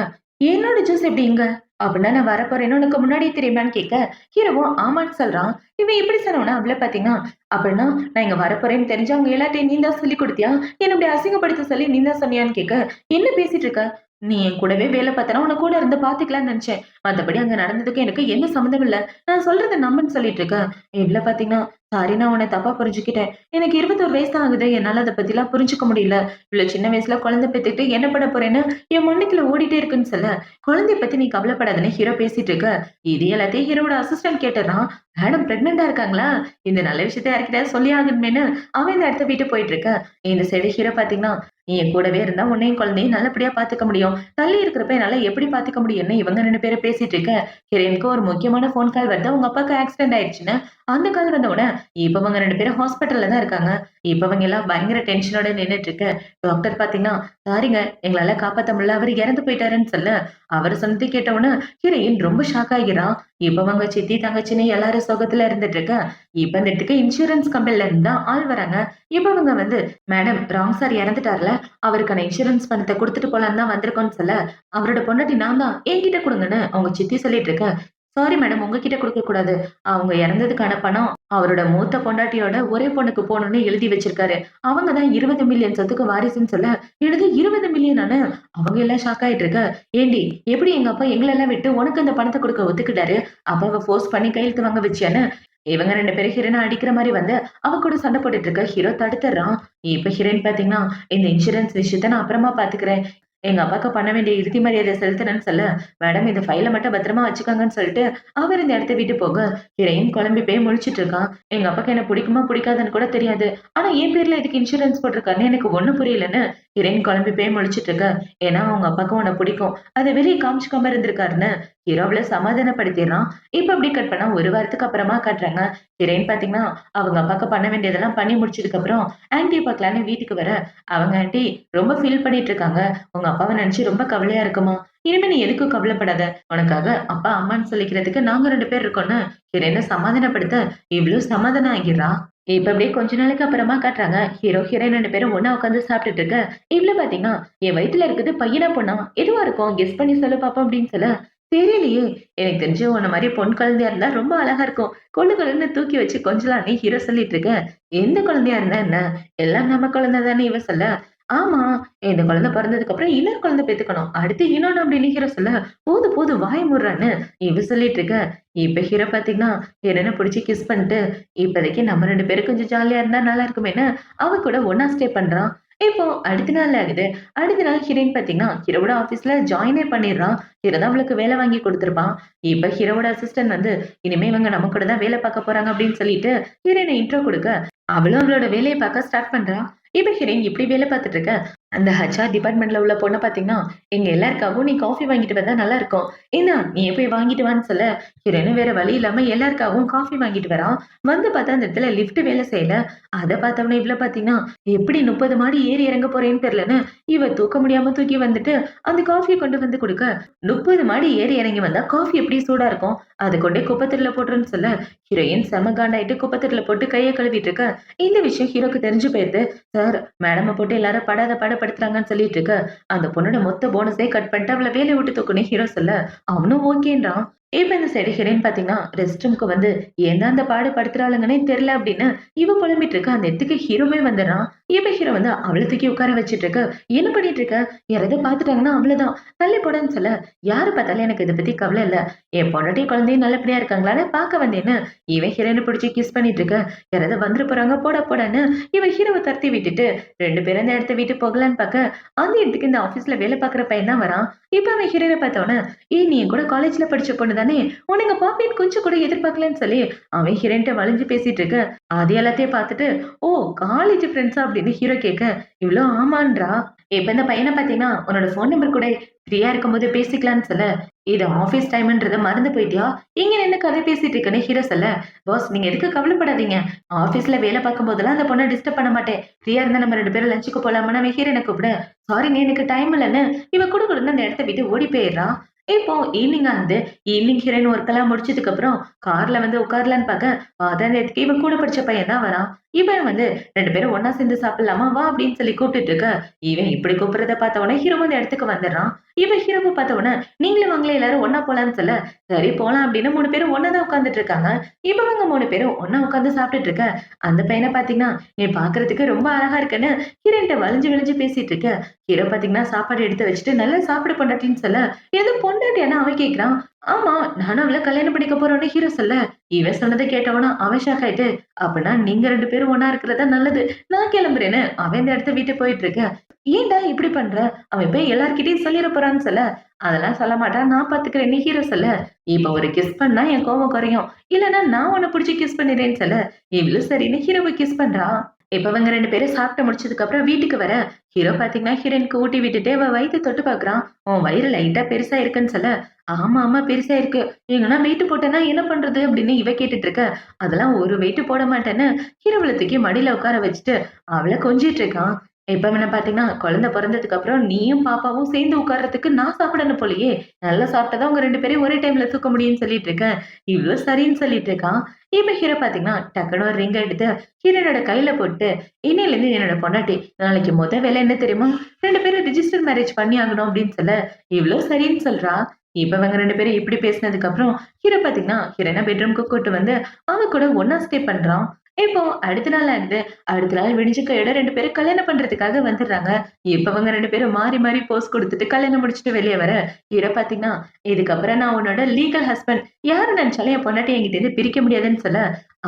"என்னோட ஜூஸ் எப்படி இங்க?" அப்படின்னா, "நான் வரப்போறேன்னு உனக்கு முன்னாடியே தெரியுமான்னு?" கேட்க, ஹீரோவும் ஆமான்னு சொல்றான். இவன் இப்படி சொன்னவுடனே அவள பார்த்தீங்கன்னா, "அப்படின்னா நான் இங்க வரப்போறேன்னு தெரிஞ்சு அவங்க எல்லார்ட்டயும் நீ தான் சொல்லிக் குடுத்தியா? என்ன இப்படி அசிங்கப்படுத்த சொல்லி நீ தான் சொன்னியான்னு?" கேட்க, "என்ன பேசிட்டு இருக்க? நீ என் கூடவே வேலை பார்த்தனா, உன்ன கூட இருந்து பார்த்துக்கலாம்னு நெனச்சேன். மத்தபடி அங்க நடந்ததுக்கும் எனக்கு எந்த சம்மந்தமும் இல்ல. நான் சொல்றத நம்புன்னு" சொல்லிட்டு இருக்க. இவள பார்த்தீங்கன்னா, "சாரி நான் உன்ன தப்பா புரிஞ்சுக்கிட்டேன். எனக்கு 21 வயசு தான் ஆகுது. என்னால அத பத்திலாம் புரிஞ்சுக்க முடியல. இவ்ளோ சின்ன வயசுல குழந்தை பெத்துக்கிட்டு என்ன பண்ண போறேன்னு என் மண்டைக்குள்ள ஓடிட்டே இருக்குன்னு" சொல்ல, "குழந்தைய பத்தி நீ கவலைப்படாதன்னு" ஹீரோ பேசிட்டு இருக்க. இது எல்லாத்தையும் ஹீரோவோட அசிஸ்டன்ட் கேட்டுர்றான். "மேடம் பிரெக்னன்ட்டா இருக்காங்களா? இந்த நல்ல விஷயத்த யார்கிட்டயாவது சொல்லியே ஆகணுமேன்னு" அவன் இந்த இடத்த விட்டு போயிட்டு இருக்க. இந்த சைடு ஹீரோ பார்த்தீங்கன்னா, "நீ என் கூடவே இருந்தா உன்னையும் குழந்தையும் நல்லபடியா பார்த்துக்க முடியும். தள்ளி இருக்கிறப்ப என்னால எப்படி பார்த்துக்க முடியும்னு" இவங்க 2 பேரும் பேசிட்டு இருக்க. ஹீரோயினுக்கு ஒரு முக்கியமான ஃபோன் கால் வருது. அவங்க அப்பாவுக்கு ஆக்சிடென்ட் ஆயிடுச்சுன்னு. அந்த கால் வந்த உடனே இப்ப அவங்க 2 பேரும் ஹாஸ்பிட்டல்ல தான் இருக்காங்க. இப்ப அவங்க எல்லாம் பயங்கர டென்ஷனோட நின்னுட்டு இருக்கு. டாக்டர் பாத்தீங்கன்னா, "சாரிங்க எங்களால காப்பாத்த முடியல. அவரு இறந்து போயிட்டாருன்னு" சொல்ல, அவரு சொன்னதை கேட்ட உடனே ஹீரோயின் ரொம்ப ஷாக் ஆகிறா. இப்ப அவங்க சித்தி, தங்கச்சின்னு எல்லாரும் சோகத்துல இருந்துட்டு இருக்க. இப்ப இந்த இடத்துக்கு இன்சூரன்ஸ் கம்பெனில இருந்து தான் ஆள் வராங்க. இப்ப அவங்க வந்து, "மேடம் ராங் சார் இறந்துட்டார்ல. அவருக்கான இன்சூரன்ஸ் பணத்த குடுத்துட்டு போலான்னு தான் வந்திருக்கோம்ன்னு" சொல்ல, அவரோட பொண்டாட்டி நான் தான் என்கிட்ட குடுங்கன்னு அவங்க சித்தி சொல்லிட்டு இருக்க. சாரி மேடம் உங்ககிட்ட குடுக்கக் கூடாது. அவங்க இறந்ததுக்கான பணம் அவரோட மூத்த பொண்டாட்டியோட ஒரே பொண்ணுக்கு போணும்னு எழுதி வச்சிருக்காரு. அவங்க தான் 20,000,000 சொத்துக்கு வாரிசுன்னு சொல்ல, "என்னது 20,000,000 அவங்க எல்லாம் ஷாக் ஆயிட்டு இருக்க. "ஏண்டி எப்படி எங்க அப்பா எங்களெல்லாம் விட்டு உனக்கு அந்த பணத்த குடுக்க ஒத்துக்கிட்டாரு? அப்பாவ ஃபோர்ஸ் பண்ணி கையெழுத்து வாங்க வச்சியான்னு?" இவங்க 2 பேரும் ஹீரோயின அடிக்கிற மாரி வந்து அவ கூட சண்டை போட்டுட்டு இருக்க. ஹீரோ தடுத்துடுறான். இப்ப ஹீரோயின் பாத்தீங்கன்னா, "இந்த இன்சூரன்ஸ் விஷயத்த நான் அப்புறமா பாத்துக்கிறேன். எங்க அப்பாக்கு பண்ண வேண்டிய இறுதி மரியாதை செலுத்துறேன்னு" சொல்ல, "மேடம் இந்த ஃபைல மட்டும் பத்திரமா வச்சுக்கோங்கன்னு" சொல்லிட்டு அவர் இந்த இடத்த விட்டு போக, ஹீரோயின் குழம்பி போய் முழிச்சுட்டு இருக்கான். எங்க அப்பாக்கு என்ன பிடிக்குமா பிடிக்காதுன்னு கூட தெரியாது. ஆனா என் பேர்ல எதுக்கு இன்சூரன்ஸ் போட்டிருக்காருன்னு எனக்கு ஒண்ணும் புரியலன்னு ஹீரோயின் குழம்பி போய் முழிச்சுட்டு இருக்க. ஏன்னா அவங்க அப்பாவுக்கு உன்ன பிடிக்கும். அத வெளிய காமிச்சுக்காம இருந்திருக்காருன்னு ஹீரோ அவள சமாதானப்படுத்திடுறான். இப்ப அப்படி கட் பண்ணா 1 வாரத்துக்கு அப்புறமா காட்டுறாங்க. ஹீரோயின் பாத்தீங்கன்னா, அவங்க அப்பாக்கு பண்ண வேண்டியதெல்லாம் பண்ணி முடிச்சதுக்கு அப்புறம் ஆன்டிய பார்க்கலான்னு வீட்டுக்கு வர, அவங்க ஆன்டி ரொம்ப ஃபீல் பண்ணிட்டு இருக்காங்க. உங்க அப்பாவ நினைச்சு ரொம்ப கவலையா இருக்குமா. இனிமே நீ எதுக்கும் கவலைப்படாத. உனக்காக அப்பா, அம்மான்னு சொல்லிக்கிறதுக்கு நாங்க 2 பேர் இருக்கோம்ன்னு ஹீரோயின சமாதானப்படுத்த, இவளும் சமாதானம் ஆகிடுறா. இப்ப அப்படியே கொஞ்ச நாளைக்கு அப்புறமா காட்டுறாங்க. ஹீரோ, ஹீரோயின் 2 பேரும் ஒண்ணா உட்கார்ந்து சாப்பிட்டுட்டு இருக்க. இவள பாத்தீங்கன்னா, "என் வயித்துல இருக்குது பையனா பொண்ணா? எதுவா இருக்கும்? கெஸ் பண்ணி சொல்லு பாப்போம்" அப்படின்னு சொல்ல, "தெரியலையே. எனக்கு தெரிஞ்சு உன்ன மாரி பொண் குழந்தையா இருந்தா ரொம்ப அழகா இருக்கும். கொழு கொழுன்னு தூக்கி வச்சு கொஞ்சலான்னு" ஹீரோ சொல்லிட்டு இருக்க. "எந்த குழந்தையா இருந்தா என்ன? எல்லாம் நம்ம குழந்தை தானே" இவ சொல்ல, "ஆமா. இந்த குழந்தை பொறந்ததுக்கு அப்புறம் இன்னொரு குழந்தை பெத்துக்கணும். அடுத்து இன்னொன்னு" அப்படின்னு ஹீரோ சொல்ல, "போதும் போதும் வாய மூடுறான்னு" இவ சொல்லிட்டு இருக்க. இப்ப ஹீரோ பாத்தீங்கன்னா, ஹீரோயின புடிச்சு கிஸ் பண்ணிட்டு, இப்போதைக்கு நம்ம 2 பேரும் கொஞ்சம் ஜாலியா இருந்தா நல்லா இருக்குமேன்னு அவ கூட ஒண்ணா ஸ்டே பண்றான். இப்போ அடுத்த நாள் ஆகுது. அடுத்த நாள் ஹீரோயின் பாத்தீங்கன்னா, ஹீரோவோட ஆஃபீஸ்ல ஜாயினே பண்ணிடுறான். ஹீரோ தான் அவளுக்கு வேலை வாங்கி குடுத்திருப்பான். இப்ப ஹீரோவோட அசிஸ்டன்ட் வந்து, "இனிமே இவங்க நம்ம கூட தான் வேலை பார்க்க போறாங்க" அப்படின்னு சொல்லிட்டு ஹீரோயின இன்ட்ரோ குடுக்க, அவளும் அவளோட வேலைய பார்க்க ஸ்டார்ட் பண்றா. இப்ப ஹீரோயின் இப்படி வேலை பார்த்துட்டு இருக்க, அந்த ஹெச்ஆர் டிபார்ட்மெண்ட்ல உள்ள பொண்ண பாத்தீங்கன்னா, "எங்க எல்லாருக்காகவும் நீ காஃபி வாங்கிட்டு வந்தா நல்லா இருக்கும். இந்தா நீயே போய் வாங்கிட்டு வான்னு" சொல்ல, ஹீரோயினும் வேற வழி இல்லாம எல்லாருக்காகவும் காஃபி வாங்கிட்டு வரா. வந்து பார்த்தா அந்த இடத்துல லிஃப்ட் வேலை செய்யல. அத பார்த்தோனே இவள பாத்தீங்கன்னா, எப்படி 30 மாடி ஏறி இறங்க போறேன்னு தெரியலன்னு, இவ தூக்க முடியாம தூக்கி வந்துட்டு அந்த காஃபிய கொண்டு வந்து குடுக்க, 30 மாடி ஏறி இறங்கி வந்தா காஃபி எப்படி சூடா இருக்கும்? அத கொண்டோய் குப்பைத்தொட்டில போட்டுருன்னு சொல்ல, ஹீரோயின் செம காண்டாயிட்டு குப்பைத்தொட்டில போட்டு கைய கழுவிட்டு இருக்க. இந்த விஷயம் ஹீரோக்கு தெரிஞ்சு போயிருது. சார், மேடம போட்டு எல்லாரும் படாத பாடுபடுத்துறாங்கன்னு சொல்லிட்டு இருக்க. அந்த பொண்ணோட மொத்த போனஸே கட் பண்ணிட்டு அவள வேலைய விட்டு தூக்குன்னு ஹீரோ சொல்ல, அவனும் ஓகேன்றான். இப்ப இந்த சைடு ஹீரோயின் பாத்தீங்கன்னா, ரெஸ்ட் ரூம்க்கு வந்து ஏன் தான் அந்த பாடு படுத்துறாளுங்கன்னே தெரியல அப்படின்னு இவ புலம்பிட்டு இருக்க. அந்த இடத்துக்கு ஹீரோவே வந்துடுறான். இப்ப ஹீரோ வந்து அவள தூக்கி உட்கார வச்சுட்டு இருக்க. "என்ன பண்ணிட்டு இருக்க? யாராவது பாத்துட்டாங்கன்னா அவ்வளவுதான். தள்ளி போடான்னு" சொல்ல, "யாரு பார்த்தாலும் எனக்கு இத பத்தி கவலை இல்ல. என் பொண்டாட்டியும் குழந்தையும் நல்லபடியா இருக்காங்களான்னு பார்க்க வந்தேன்னு" இவன் ஹீரோயின பிடிச்சு கிஸ் பண்ணிட்டு இருக்க. யாராவது வந்துற போறாங்க போடா போடான்னு இவன் ஹீரோவ துரத்தி விட்டுட்டு 2 பேரும் அந்த இடத்த விட்டு போகலான்னு பார்க்க, அந்த இடத்துக்கு இந்த ஆபீஸ்ல வேலை பார்க்குற பையன் தான் வரான். இப்ப அவன் ஹீரோயின பார்த்தோனே, "ஏய் நீ என் கூட காலேஜ்ல படிச்ச பொண்ணு தானே? உன்ன இங்க பார்ப்பேன்னு கொஞ்சம் கூட எதிர்பார்க்கலன்னு" சொல்லி அவன் ஹீரோயின்ட்ட வளைஞ்சு பேசிட்டு இருக்க. அது எல்லாத்தையும் பார்த்துட்டு, "ஓ காலேஜ் ஃப்ரெண்ட்ஸா?" அப்படின்னு ஹீரோ கேட்க, இவளும் ஆமான்றா. இப்ப இந்த பையன பார்த்தீங்கன்னா, "உன்னோட ஃபோன் நம்பர் குடேன். ஃப்ரீயா இருக்கும்போது பேசிக்கலான்னு" சொல்ல, "இது ஆஃபீஸ் டைம்ன்றத மறந்து போயிட்டியா? இங்க நின்னு கதை பேசிட்டு இருக்கன்னு" ஹீரோ சொல்ல, "பாஸ் நீங்க எதுக்கும் கவலைப்படாதீங்க. ஆஃபீஸ்ல வேலை பார்க்கும்போதெல்லாம் அந்த பொண்ண டிஸ்டர்ப் பண்ண மாட்டேன். ஃப்ரீயா இருந்தா நம்ம 2 பேரும் லஞ்சுக்கு போலாமான்னு" அவன் ஹீரோயின கூப்பிட, "சாரிங்க எனக்கு டைம் இல்லன்னு" இவ குடுகுடுன்னு அந்த இடத்த விட்டு ஓடி போயிடுறா. இப்போ ஈவ்னிங் ஆகுது. ஈவ்னிங் ஹீரோயின் ஒர்க் எல்லாம் முடிச்சதுக்கு அப்புறம் கார்ல வந்து உட்காரலான்னு பார்க்க, அதான் நேத்துக்கு இவ கூட படிச்ச பையன் தான் வரான். இவன் வந்து 2 பேரும் ஒண்ணா சேர்ந்து சாப்பிடலாமா வா அப்படின்னு சொல்லி கூப்பிட்டுட்டு இருக்க, இவன் இப்படி கூப்பிடுறத பார்த்த உடனே ஹீரோ அந்த இடத்துக்கு வந்துடுறான். இவன் ஹீரோவ பார்த்த உடனே நீங்களும் வாங்களேன் எல்லாரும் ஒண்ணா போலான்னு சொல்ல, சரி போலாம் அப்படின்னு 3 பேரும் ஒண்ணா தான் உட்கார்ந்துட்டு இருக்காங்க. இப்ப அவங்க 3 பேரும் ஒண்ணா உட்கார்ந்து சாப்பிட்டுட்டு இருக்க, அந்த பையன பார்த்தீங்கன்னா, "நீ பார்க்கறதுக்கு ரொம்ப அழகா இருக்கன்னு" ஹீரோயின்ட்ட வழிஞ்சு வழிஞ்சு பேசிட்டு இருக்க. ஹீரோ பார்த்தீங்கன்னா சாப்பாடு எடுத்து வச்சுட்டு நல்லா சாப்பிடு பொண்டாட்டின்னு சொல்ல, "எது பொண்டாட்டியான்னு?" அவன் கேட்கிறான். "ஆமா, நானும் அவள கல்யாணம் பண்ணிக்க போறேன்னு" ஹீரோ சொல்ல, இவன் சொன்னத கேட்டவன அவன் ஷாக் ஆயிட்டு, "அப்பன்னா நீங்க 2 பேரும் ஒண்ணா இருக்கிறது தான் நல்லது. நான் கிளம்புறேன்னு" அவன் இந்த இடத்த விட்டு போயிட்டு இருக்க. "ஏன்டா இப்படி பண்ற? அவன் போய் எல்லார்கிட்டயும் சொல்லிற போறான்னு" சொல்ல, "அதெல்லாம் சொல்ல மாட்டான். நான் பாத்துக்கிறேன்னு" ஹீரோ சொல்ல, "இப்ப ஒரு கிஸ் பண்ணா என் கோவம் குறையும். இல்லன்னா நான் உன்ன புடிச்சு கிஸ் பண்ணிடுறேன்னு" சொல்ல, இவளும் சரின்னு ஹீரோவ கிஸ் பண்றா. இப்ப இவங்க 2 பேரும் சாப்பிட்டு முடிச்சதுக்கு அப்புறம் வீட்டுக்கு வர, ஹீரோ பாத்தீங்கன்னா ஹீரோயினுக்கு ஊட்டி விட்டுட்டு அவ வயித்த தொட்டு பாக்குறான். உன் வயிறு லைட்டா பெருசா இருக்குன்னு சொல்ல, ஆமா, ஆமா பெருசா இருக்கு. எங்கன்னா வெயிட் போட்டேன்னா என்ன பண்றது? அப்படின்னு இவ கேட்டுட்டு இருக்க. அதெல்லாம் ஒரு வெயிட் போட மாட்டேன்னு ஹீரோவ தூக்கி மடியில உட்கார வச்சுட்டு அவள கொஞ்சிட்டு இருக்கான். இப்ப என்ன பாத்தீங்கன்னா, குழந்தை பொறந்ததுக்கு அப்புறம் நீயும் பாப்பாவும் சேர்ந்து உட்கார்றதுக்கு நான் சாப்பிடணும் போலயே! நல்லா சாப்பிட்டா தான் உங்க 2 பேரையும் ஒரே டைம்ல தூக்க முடியும்னு சொல்லிட்டு இருக்கேன். இவளும் சரின்னு சொல்லிட்டு இருக்கான். இப்ப ஹீரோ பாத்தீங்கன்னா, டக்குனு ஒரு ரிங் எடுத்து ஹீரோயினோட கையில போட்டு, "இன்னையிலருந்து நீ என்னோட பொண்டாட்டி. நாளைக்கு மொத வேலை என்ன தெரியுமா? 2 பேரும் ரிஜிஸ்டர் மேரேஜ் பண்ணி ஆகணும்" அப்படின்னு சொல்ல, இவளும் சரின்னு சொல்றா. இப்ப இவங்க 2 பேரும் இப்படி பேசினதுக்கு அப்புறம், ஹீரோ பாத்தீங்கன்னா, ஹீரோயின பெட்ரூம்க்கு கூட்டு வந்து, அவ கூட ஒண்ணா ஸ்டே பண்றான். இப்போ அடுத்த நாள் ஆகுது. அடுத்த நாள் விடிஞ்சு கையோட 2 பேரும் கல்யாணம் பண்றதுக்காக வந்துடுறாங்க. இப்ப இவங்க 2 பேரும் மாறி, மாறி போஸ் குடுத்துட்டு கல்யாணம் முடிச்சுட்டு வெளிய வர, ஹீரோ பாத்தீங்கன்னா, "இதுக்கப்புறம் நான் உன்னோட லீகல் ஹஸ்பண்ட். யாரு நெனச்சாலும் என் பொண்டாட்டிய என்கிட்டேருந்து பிரிக்க முடியாதுன்னு" சொல்ல,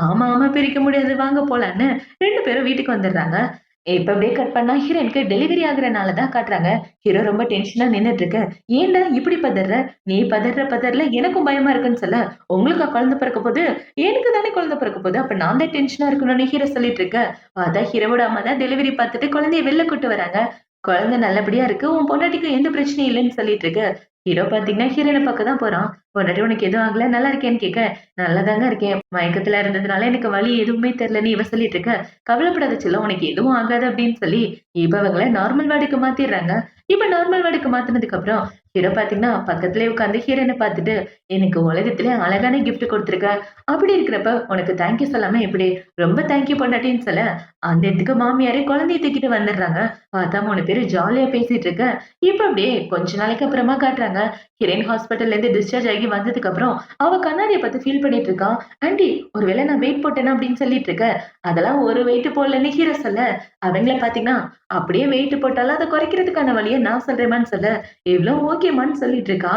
ஆமா, ஆமா பிரிக்க முடியாது வாங்க போலான்னு 2 பேரும் வீட்டுக்கு வந்துடுறாங்க. இப்ப அப்படியே கட் பண்ணா ஹீரோயினுக்கு டெலிவரி ஆகுறனால தான் காட்டுறாங்க. ஹீரோ ரொம்ப டென்ஷனா நின்னுட்டு இருக்க. "ஏன்டா இப்படி பதர்ற? நீ பதர்ற பதர்ல எனக்கும் பயமா இருக்குன்னு" சொல்ல, "உங்களுக்கா குழந்தை பிறக்க போது? எனக்கு தானே குழந்தை பிறக்க போது. அப்ப நான் தான் டென்ஷனா இருக்கணும்னு" ஹீரோ சொல்லிட்டு இருக்க. பார்த்தா ஹீரோவோட அம்மா தான் டெலிவரி பார்த்துட்டு குழந்தைய வெளில கூட்டு வராங்க. "குழந்தை நல்லபடியா இருக்கு. உன் பொண்டாட்டிக்கு எந்த பிரச்சனையும் இல்லன்னு" சொல்லிட்டு இருக்கு. ஹீரோ பார்த்தீங்கன்னா, ஹீரோயின பாக்க தான் போறான். "பொண்டாட்டி உனக்கு எதுவும் ஆகல? நல்லா இருக்கியான்னு" கேட்க, "நல்லாதாங்க இருக்கேன். மயக்கத்துல இருந்ததுனால எனக்கு வலி எதுவுமே தெரியலன்னு" இவ சொல்லிட்டு இருக்க. "கவலைப்படாத செல்லம். உனக்கு எதுவும் ஆகாது" அப்படின்னு சொல்லி, இப்ப இவங்கள நார்மல் வார்டுக்கு மாத்திர்றாங்க. இப்ப நார்மல் வார்டுக்கு மாத்துனதுக்கு அப்புறம், ஹீரோ பார்த்தீங்கன்னா, பக்கத்திலேயே உட்கார்ந்து ஹீரோயின பார்த்துட்டு, "எனக்கு உலகத்திலே அழகான கிஃப்ட் குடுத்துருக்க. அப்படி இருக்கிறப்ப உனக்கு தேங்க் யூ சொல்லாம எப்படி? ரொம்ப தேங்க் யூ பொண்டாட்டின்னு" சொல்ல, அந்த இடத்துக்கு மாமியாரே குழந்தைய தூக்கிட்டு வந்துடுறாங்க. பார்த்தா 3 பேரும் ஜாலியா பேசிட்டு இருக்க. இப்ப அப்படியே கொஞ்ச நாளைக்கு அப்புறமா காட்டுறாங்க. ஹீரோயின் ஹாஸ்பிட்டல்ல இருந்து டிஸ்சார்ஜ் ஆகி வந்ததுக்கு அப்புறம், அவ கண்ணாடிய பார்த்து ஃபீல் பண்ணிட்டு இருக்கா. "ஆன்டி ஒருவேளை நான் வெயிட் போட்டேனா?" அப்படின்னு சொல்லிட்டு இருக்க. "அதெல்லாம் ஒரு வெயிட் போடலன்னு" ஹீரோ சொல்ல, அவங்கள பார்த்தீங்கன்னா, "அப்படியே வெயிட் போட்டாலும் அத குறைக்கிறதுக்கான வழிய நான் சொல்றேன்மான்னு" சொல்ல, இவளும் ஓகேம்மான்னு சொல்லிட்டு இருக்கா.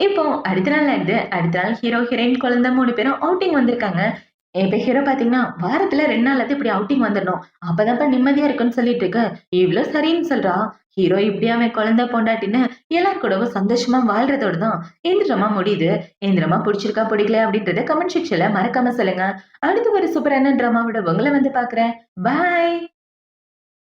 இப்போ அடுத்த நாள் ஆயிடுது. அடுத்த நாள் ஹீரோ, ஹீரோயின், குழந்தை 3 பேரும் அவுட்டிங் வந்திருக்காங்க. இப்ப ஹீரோ பார்த்தீங்கன்னா, வாரத்துல 2 நாளாவது இப்படி அவுட்டிங் வந்துரணும். அப்பதான்ப்பா நிம்மதியா இருக்குன்னு சொல்லிட்டு இருக்க. இவளும் சரின்னு சொல்றா. ஹீரோ இப்படி அவன் குழந்தை, பொண்டாட்டின்னு எல்லார் கூடவும் சந்தோஷமா வாழ்றதோட தான் இந்த ட்ராமா முடியுது. இந்த ட்ராமா புடிச்சிருக்கா, பிடிக்கல அப்படின்றத கமெண்ட் செக்ஷன்ல மறக்காம சொல்லுங்க. அடுத்து ஒரு சூப்பரான ட்ராமாவோட உங்கள வந்து பார்க்குறேன். பாய்.